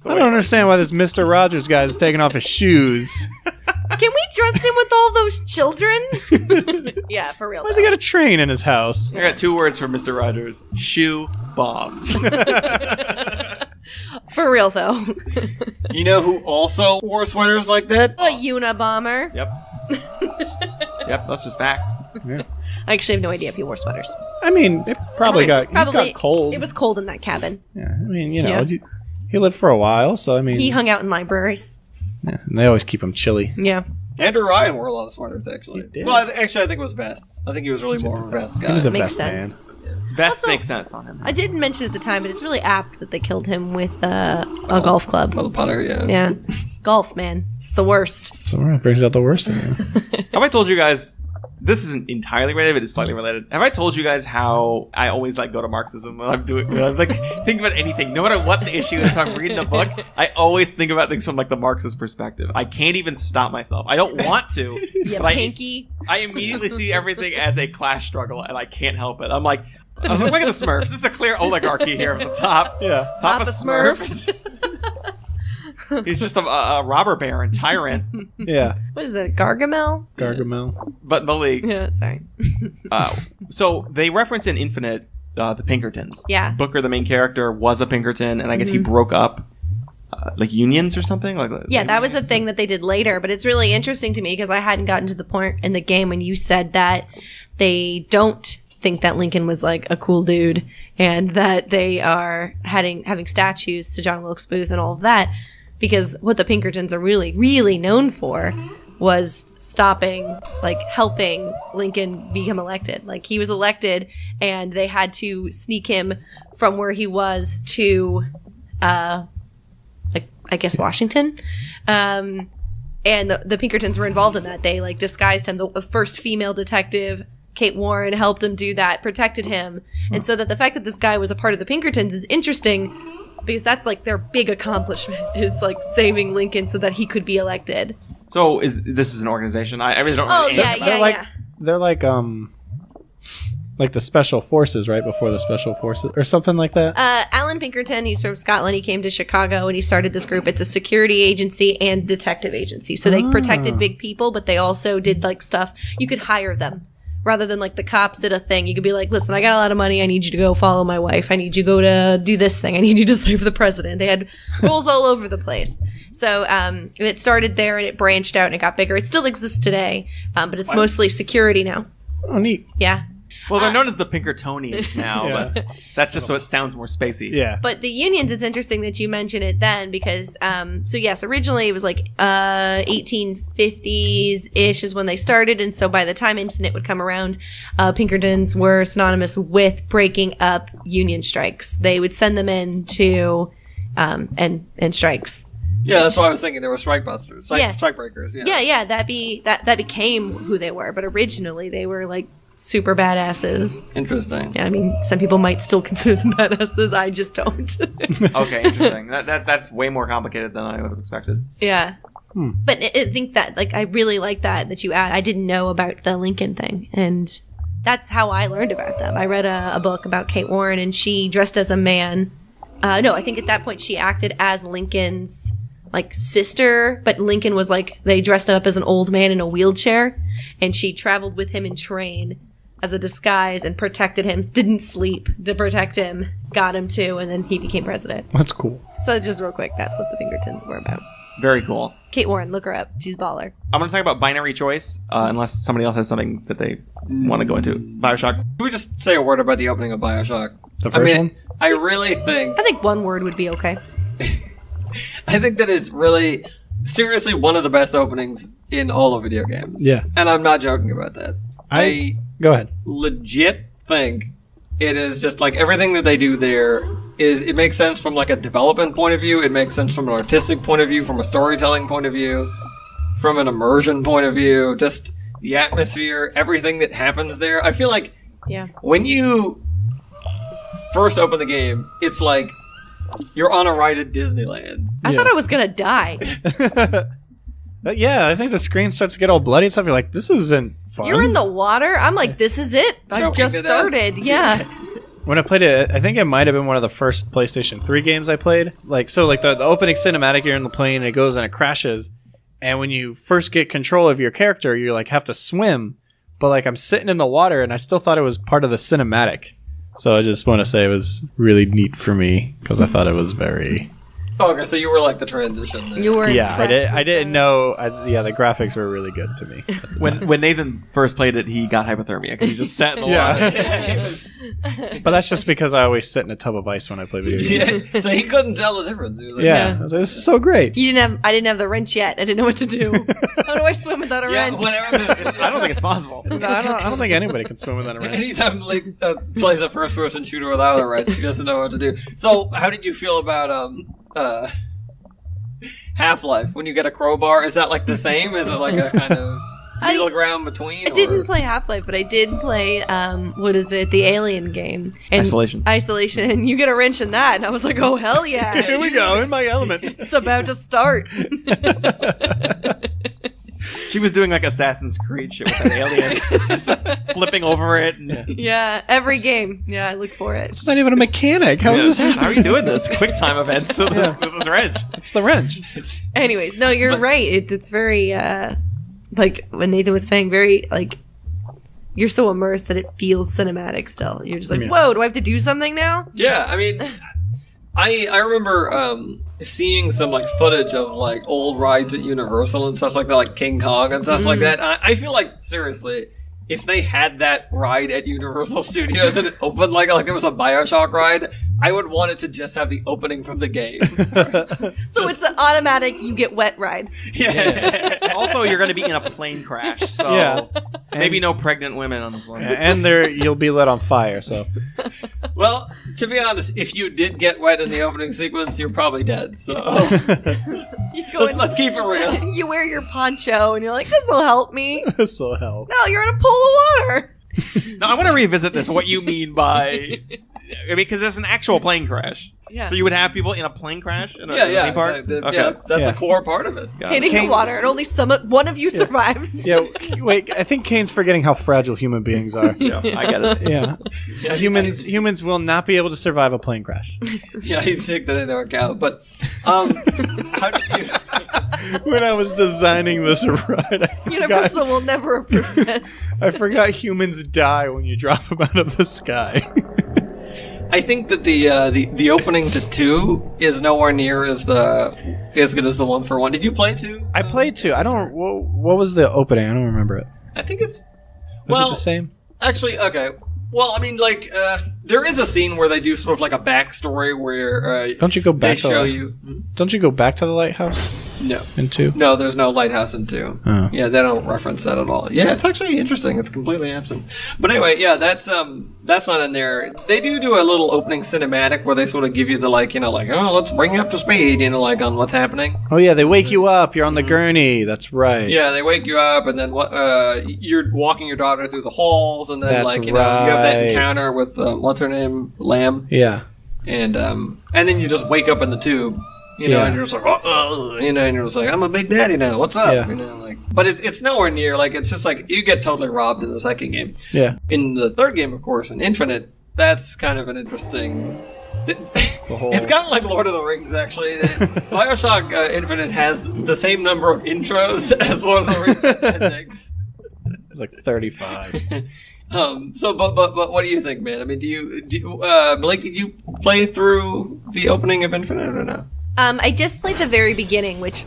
I don't understand why this Mr. Rogers guy is taking off his shoes. Can we trust him with all those children? Yeah, for real. Why's he got a train in his house? I got 2 words for Mr. Rogers. Shoe bombs. For real, though. You know who also wore sweaters like that? A Unabomber. Yep. Yep, that's just facts. Yeah. I actually have no idea if he wore sweaters. I mean, it probably got cold. It was cold in that cabin. Yeah, I mean, he lived for a while, so I mean... He hung out in libraries. Yeah, and they always keep him chilly. Yeah. Andrew Ryan wore a lot of sweaters, actually. He did. Well, actually, I think it was vests. I think he was really more of a vest guy. He was a Makes vest man. sense. Vests Also, make sense on him. I didn't mention at the time, but it's really apt that they killed him with a golf club. Well, the putter, yeah. Yeah. Golf, man. It's the worst. So it brings out the worst in him. Have I told you guys this isn't entirely related, but it's slightly related. Have I told you guys how I always like go to Marxism when I'm like think about anything, no matter what the issue is? I'm reading a book. I always think about things from like the Marxist perspective. I can't even stop myself. I don't want to. Yeah, but pinky. I immediately see everything as a class struggle, and I can't help it. I was like, look at the Smurfs. This is a clear oligarchy here at the top. Yeah. Papa Smurf. He's just a robber baron, tyrant. Yeah. What is it? Gargamel? Gargamel. But Malik. Yeah, sorry. So they reference in Infinite the Pinkertons. Yeah. Booker, the main character, was a Pinkerton, and I guess he broke up like unions or something. Yeah, that was a thing that they did later, but it's really interesting to me because I hadn't gotten to the point in the game when you said that they don't think that Lincoln was like a cool dude and that they are having statues to John Wilkes Booth and all of that. Because what the Pinkertons are really, really known for was helping Lincoln become elected. Like, he was elected, and they had to sneak him from where he was to, I guess, Washington. And the Pinkertons were involved in that. They, disguised him. The first female detective, Kate Warren, helped him do that, protected him. And so that the fact that this guy was a part of the Pinkertons is interesting, because that's their big accomplishment is saving Lincoln so that he could be elected. So this is an organization? I really don't. Oh really yeah. They're like the special forces, right? Before the special forces or something like that. Alan Pinkerton, he's from Scotland. He came to Chicago and he started this group. It's a security agency and detective agency. So they protected big people, but they also did stuff. You could hire them. Rather than the cops did a thing, you could be like, listen, I got a lot of money. I need you to go follow my wife. I need you to go to do this thing. I need you to slave for the president. They had roles all over the place. So, and it started there and it branched out and it got bigger. It still exists today, but it's mostly security now. Oh, neat. Yeah. Well, they're known as the Pinkertonians now, Yeah. but that's just so it sounds more spacey. Yeah. But the unions, it's interesting that you mention it then because, so yes, originally it was 1850s-ish is when they started. And so by the time Infinite would come around, Pinkertons were synonymous with breaking up union strikes. They would send them in to, and strikes. Yeah, that's what I was thinking. They were strike busters, strike breakers. Yeah, Yeah. That became who they were. But originally they were super badasses. Interesting. Yeah, I mean, some people might still consider them badasses. I just don't. Okay, interesting. That's way more complicated than I would have expected. Yeah. But I think that, I really like that you add. I didn't know about the Lincoln thing, and that's how I learned about them. I read a book about Kate Warren, and she dressed as a man. No, I think at that point she acted as Lincoln's, sister, but Lincoln was, they dressed him up as an old man in a wheelchair, and she traveled with him in train as a disguise and protected him, didn't sleep to protect him, got him too, and then he became president. That's cool. So just real quick, that's what the Pinkertons were about. Very cool. Kate Warren, look her up. She's baller. I'm going to talk about binary choice, unless somebody else has something that they want to go into. Bioshock. Can we just say a word about the opening of Bioshock? The first one? I really think... I think one word would be okay. I think that it's really, seriously, one of the best openings in all of video games. Yeah. And I'm not joking about that. I Go ahead. legit think it is just everything that they do there it makes sense from a development point of view. It makes sense from an artistic point of view, from a storytelling point of view, from an immersion point of view, just the atmosphere, everything that happens there. I feel when you first open the game, it's you're on a ride at Disneyland. I thought I was gonna die. Yeah, I think the screen starts to get all bloody and stuff. You're like, this isn't fun. You're in the water. I'm this is it. I've Choking just to death. started. Yeah. When I played it, I think it might have been one of the first PlayStation 3 games I played. The opening cinematic, you're in the plane, and it goes and it crashes. And when you first get control of your character, you have to swim. But I'm sitting in the water, and I still thought it was part of the cinematic. So I just want to say it was really neat for me because I thought it was very... Oh, okay, so you were the transition there. You were. Yeah, impressed I with didn't it. know. The graphics were really good to me. When Nathan first played it, he got hypothermia because he just sat in the water. But that's just because I always sit in a tub of ice when I play video games. Yeah, so he couldn't tell the difference. He was Yeah. I was like, this is so great. I didn't have the wrench yet. I didn't know what to do. How do I swim without a wrench? I don't think it's possible. No, I don't think anybody can swim without a wrench. Anytime Malik plays a first-person shooter without a wrench, he doesn't know what to do. So, how did you feel about Half-Life? When you get a crowbar, is that the same? Is it a kind of... middle ground between? I didn't play Half-Life, but I did play, the Alien game. And Isolation. Isolation, and you get a wrench in that, and I was like, oh, hell yeah. Here we go, in my element. It's about to start. She was doing like Assassin's Creed shit with that alien, just flipping over it. And, Yeah, every game. Yeah, I look for it. It's not even a mechanic. How is this happening? How are you doing this? Quick time events with this wrench. It's the wrench. Anyways, no, you're right. It's very, like when Nathan was saying, very, like, you're so immersed that it feels cinematic still. You're just like, whoa, do I have to do something now? Yeah, I mean, I remember seeing some like footage of like old rides at Universal and stuff like that, like King Kong and stuff like that. I feel like, seriously, if they had that ride at Universal Studios and it opened like there was a Bioshock ride, I would want it to just have the opening from the game. So it's an automatic you get wet ride. Yeah. Also, you're going to be in a plane crash, so maybe no pregnant women on this one. And you'll be lit on fire, so. Well, to be honest, if you did get wet in the opening sequence, you're probably dead. So let's keep it real. You wear your poncho and you're like, this will help me. This'll help. No, you're in a pool of water. Now, I want to revisit this, what you mean by... because there's an actual plane crash. Yeah. So you would have people in a plane crash in a theme park? That's a core part of it. Hitting the water, and only one of you survives. Yeah, wait, I think Caine's forgetting how fragile human beings are. Yeah, I get it. Yeah. Humans will not be able to survive a plane crash. Yeah, you take that into account. But how did you... When I was designing this ride, Universal will never approve this. I forgot humans die when you drop them out of the sky. I think that the opening to 2 is nowhere near as good as the one for 1. Did you play 2? I played 2. I don't. What was the opening? I don't remember it. I think it's. Was it the same? Actually, okay. Well, I mean, like, there is a scene where they do sort of like a backstory where don't you go back? They show you. Don't you go back to the lighthouse? No. In 2? No, there's no lighthouse in 2. Oh. Yeah, they don't reference that at all. Yeah, it's actually interesting. It's completely absent. But anyway, yeah, that's not in there. They do a little opening cinematic where they sort of give you the let's bring you up to speed, on what's happening. Oh yeah, they wake you up. You're on the gurney. That's right. Yeah, they wake you up, and then you're walking your daughter through the halls, and then That's you have that encounter with what's her name, Lamb. Yeah. And then you just wake up in the tube. And you're just like, and you're just like, I'm a big daddy now. What's up? Yeah. But it's nowhere near. Like, it's just like you get totally robbed in the second game. Yeah. In the third game, of course, in Infinite, that's kind of an interesting. It's kind of like Lord of the Rings, actually. Bioshock Infinite has the same number of intros as Lord of the Rings endings. It's like 35. But what do you think, man? I mean, do you Malik, did you play through the opening of Infinite or no? I just played the very beginning, which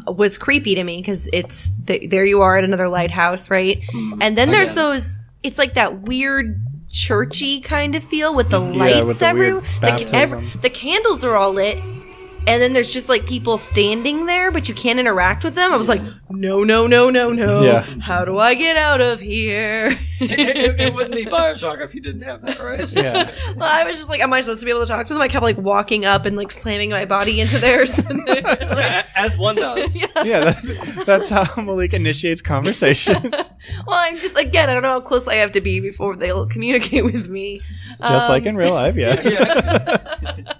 was creepy to me because it's there you are at another lighthouse, right? And then there's those. It's like that weird churchy kind of feel with the lights everywhere. The candles are all lit, and then there's just like people standing there, but you can't interact with them. I was like, no. Yeah. How do I get out of here? It wouldn't be Bioshock if you didn't have that, right? Yeah. Well, I was just like, am I supposed to be able to talk to them? I kept like walking up and like slamming my body into theirs. As one does. Yeah, that's how Malik initiates conversations. Well, I'm just, again, I don't know how close I have to be before they'll communicate with me. Just like in real life, yeah.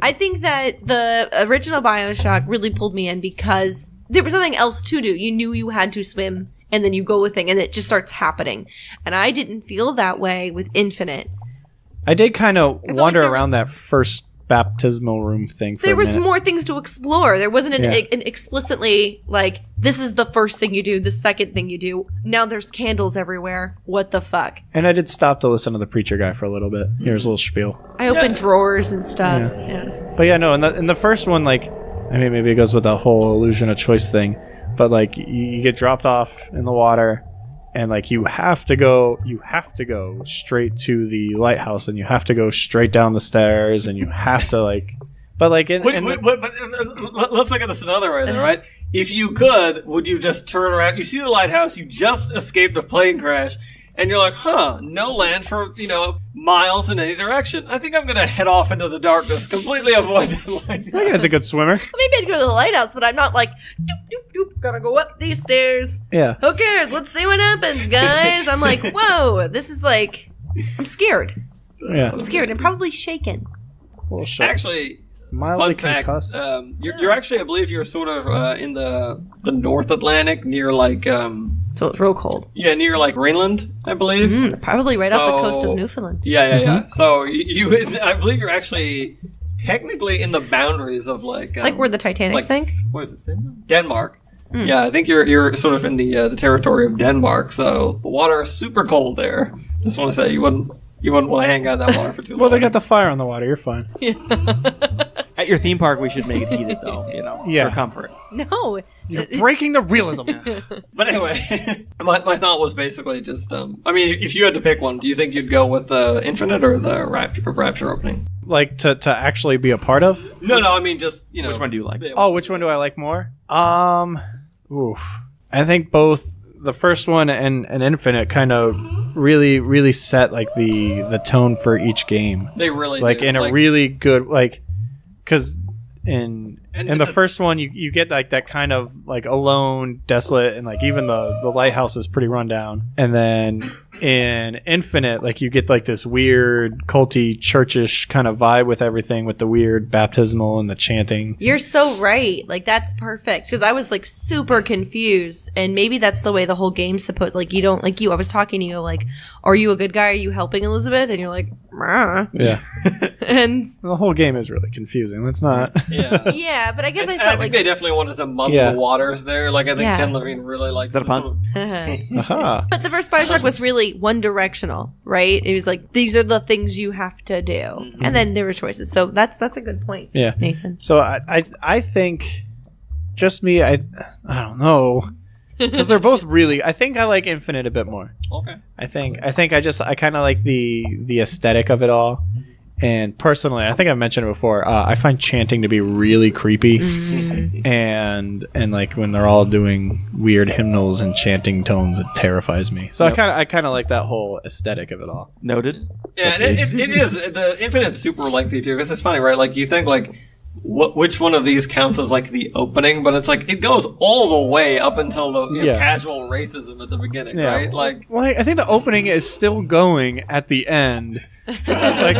I think that the original Bioshock really pulled me in because there was something else to do. You knew you had to swim, and then you go with thing, and it just starts happening. And I didn't feel that way with Infinite. I did kind of wander around that first baptismal room thing for there a was minute. more things to explore. There wasn't an explicitly like, this is the first thing you do, the second thing you do. Now there's candles everywhere. What the fuck? And I did stop to listen to the preacher guy for a little bit. Here's a little spiel. I opened drawers and stuff. Yeah. But yeah, no, in the first one, like, I mean, maybe it goes with the whole illusion of choice thing, but like, you get dropped off in the water, and like, you have to go straight to the lighthouse, and you have to go straight down the stairs, and you have to like, but like, but let's look at this another way, then, right? If you could, would you just turn around? You see the lighthouse, you just escaped a plane crash, and you're like, no land for, miles in any direction. I think I'm going to head off into the darkness, completely avoid that lighthouse. That guy's a good swimmer. Maybe I'd go to the lighthouse, but I'm not like, doop, doop, doop, gotta go up these stairs. Yeah. Who cares? Let's see what happens, guys. I'm like, whoa, this is like, I'm scared. Yeah. I'm scared and probably shaken. Well, sure. Actually, Mildly fun fact, concussed. you're actually, I believe you're sort of in the North Atlantic, near like... So it's real cold. Yeah, near like Greenland, I believe. Probably right off the coast of Newfoundland. Yeah. So I believe you're actually technically in the boundaries of like where the Titanic sank? What is it? Finland? Denmark. Yeah, I think you're sort of in the territory of Denmark. So the water is super cold there. Just want to say you wouldn't want to hang out in that water for too long. Well, they got the fire on the water. You're fine. At your theme park, we should make it heated, though, Yeah. for comfort. No. You're breaking the realism. But anyway, my thought was basically just, if you had to pick one, do you think you'd go with the Infinite or the Rapture opening? Like, to actually be a part of? No, I mean, just, Which one do you like? Oh, which one do I like more? Oof. I think both the first one and Infinite kind of really, really set, like, the tone for each game. They really like, do. in a really good, like, because in the first one, you get, like, that kind of, like, alone, desolate, and, like, even the lighthouse is pretty run down. And then in Infinite, like, you get, like, this weird, culty, churchish kind of vibe with everything, with the weird baptismal and the chanting. You're so right. Like, that's perfect. Because I was, like, super confused. And maybe that's the way the whole game's supposed... Like, you don't... Like, I was talking to you, like, are you a good guy? Are you helping Elizabeth? And you're like, Mah. Yeah. And... The whole game is really confusing. Let's not... Yeah. Yeah, but I guess I I felt think they definitely wanted to muddle the waters there. Like, I think Ken Levine really likes... Is that a pun? Aha. But the first Bioshock was really one-directional, right? It was like, these are the things you have to do. Mm-hmm. And then there were choices. So that's a good point, Nathan. So I think, just me, I don't know. Because they're both really... I think I like Infinite a bit more. Okay. I think I kind of like the aesthetic of it all. And personally, I think I've mentioned it before, I find chanting to be really creepy. Mm-hmm. And like when they're all doing weird hymnals and chanting tones, it terrifies me. So I kind of like that whole aesthetic of it all. Noted. Yeah, and it is. The Infinite's super lengthy too, because it's funny, right? Like, you think like, which one of these counts as like the opening, but it's like it goes all the way up until the casual racism at the beginning, right? Like, well, I think the opening is still going at the end. Like,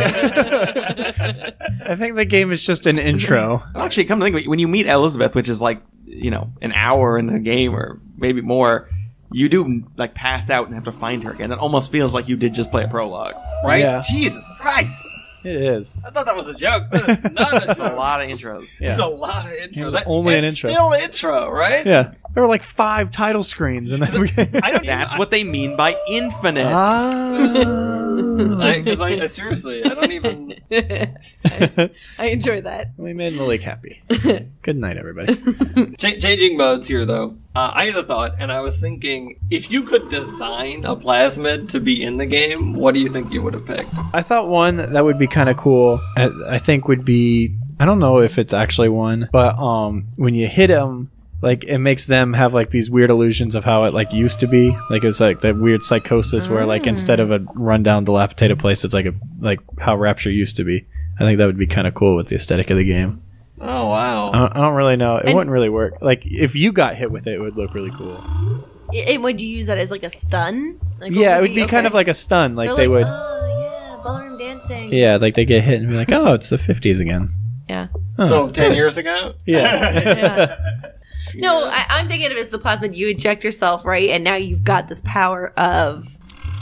I think the game is just an intro. Actually, come to think of it, when you meet Elizabeth, which is like, an hour in the game or maybe more, you do like pass out and have to find her again. It almost feels like you did just play a prologue, right? Yeah. Jesus Christ. It is. I thought that was a joke. That is not a joke. It's a lot of intros. Yeah. It's a lot of intros. It was only an intro. Still intro, right? Yeah. There were like 5 title screens, and then That's what they mean by infinite. Because I seriously, I don't even. I enjoy that. We made Malik happy. Good night, everybody. Changing modes here, though. I had a thought, and I was thinking, if you could design a plasmid to be in the game, what do you think you would have picked? I thought one that would be kind of cool, I think would be, I don't know if it's actually one, but when you hit them, like, it makes them have like these weird illusions of how it like used to be. Like, it's like that weird psychosis where like instead of a rundown dilapidated place, it's like how Rapture used to be. I think that would be kind of cool with the aesthetic of the game. Oh, wow. I don't really know. It wouldn't really work. Like, if you got hit with it, it would look really cool. And would you use that as like a stun? Like, yeah, it would be kind of like a stun. Like, they would. Oh, yeah, ballroom dancing. Yeah, like they get hit and be like, oh, it's the 50s again. Yeah. Huh. So 10 years ago? Yeah. No, I'm thinking of it as the plasmid. You eject yourself, right? And now you've got this power of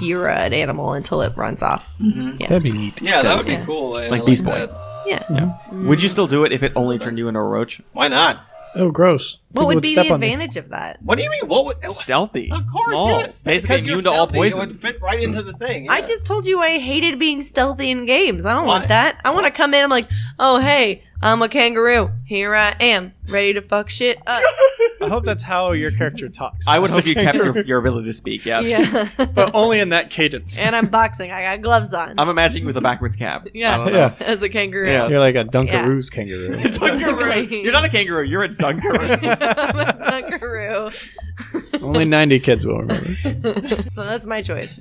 you're an animal until it runs off. Mm-hmm. Yeah. That'd be neat. Yeah, that would be cool. Like Beast Boy. That. Yeah. Yeah. Would you still do it if it only turned you into a roach? Why not? Oh, gross. What People would be step the on me. advantage of that? What do you mean? What would... Stealthy. Of course, Small. yes. Basically Because you're immune to all stealthy, it poison. would fit right into the thing. Yeah. I just told you I hated being stealthy in games. I don't Why? want that. I want to come in. I'm like, oh, hey, I'm a kangaroo. Here I am, ready to fuck shit up. I hope that's how your character talks. I would As hope a you kept kangaroo. your ability to speak, yes. Yeah. But only in that cadence. And I'm boxing. I got gloves on. I'm imagining you with a backwards cap. Yeah. I don't know. Yeah. As a kangaroo. Yeah. You're like a Dunkaroos kangaroo. Dunkaroo. You're not a kangaroo, you're a dunkaroo. I'm a dunkaroo. Well, Only 90 kids will remember. So that's my choice.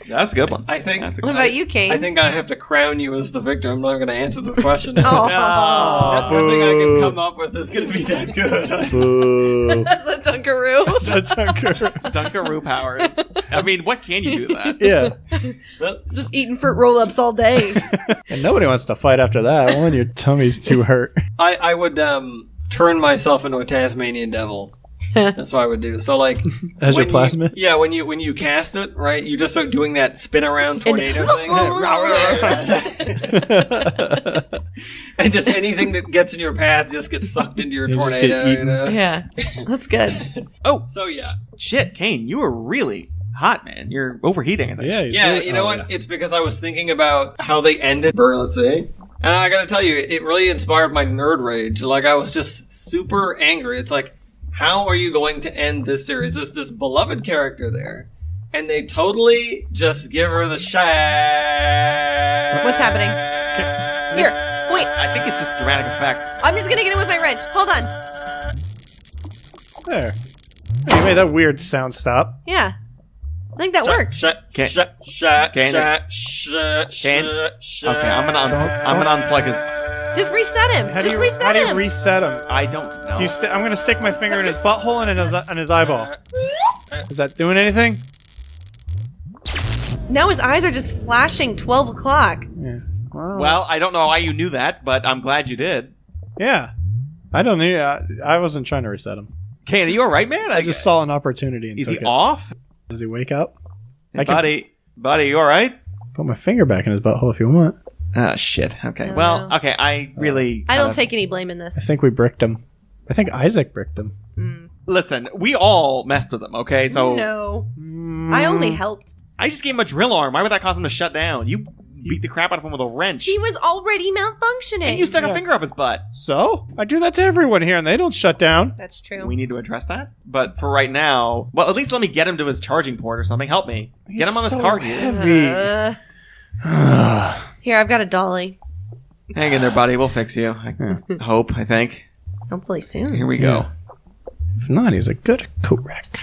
That's a good one. I think. That's a What about you, Caine? I think I have to crown you as the victor. I'm not going to answer this question. Oh. Nothing I can come up with is going to be that good. Boo. That's a Dunkaroo. That's a Dunker. Dunkaroo powers. I mean, what can you do that? Yeah. Just eating fruit roll-ups all day. And nobody wants to fight after that. When your tummy's too hurt. I would turn myself into a Tasmanian devil. That's what I would do. So like, As your when plasmid? when you cast it, right, you just start doing that spin around tornado thing, and just anything that gets in your path just gets sucked into your You just tornado. get eaten. You know? Yeah, that's good. Oh, So yeah, shit, Caine, you were really hot, man. You're overheating, I think. Yeah. he's yeah. really- You know oh, what? yeah. It's because I was thinking about how they ended Let's see. And I gotta tell you, it really inspired my nerd rage. Like I was just super angry. It's like, how are you going to end this series? This beloved character there, and they totally just give her the shot. What's happening? Here, wait. I think it's just dramatic effect. I'm just gonna get in with my wrench. Hold on. There. You made that weird sound stop. Yeah, I think that worked. Caine. Caine. Okay, I'm gonna unplug his. Just reset him. How do Just you, reset how do you him. reset him? I don't know. Do you I'm going to stick my finger in his butthole and in his eyeball. Is that doing anything? Now his eyes are just flashing 12 o'clock. Yeah. Well, I don't know why you knew that, but I'm glad you did. Yeah. I don't need. I wasn't trying to reset him. Caine, are you all right, man? I just saw an opportunity and Is took he it. off? Does he wake up? Hey, I can buddy, you all right? put my finger back in his butthole if you want. Ah, shit. Okay. Oh, Well, no. okay. I really. I don't kinda- take any blame in I this. think we bricked him. I think Isaac bricked him. Listen, we all messed with him. Okay, so No, I only helped. I just gave him a drill arm. Why would that cause him to shut down? You beat the crap out of him with a wrench, He was already malfunctioning. and you stuck Yeah. a finger up his butt. So? I do that to everyone here and they don't shut down. That's true. We need to address that. But for right now, well, at least let me get him to his charging port or something. Help me. Get him on this so cart here. heavy. Here, I've got a dolly. Hang in there, buddy. We'll fix you. I hope. I think. Hopefully soon. Here we go. If not, he's a good coat rack.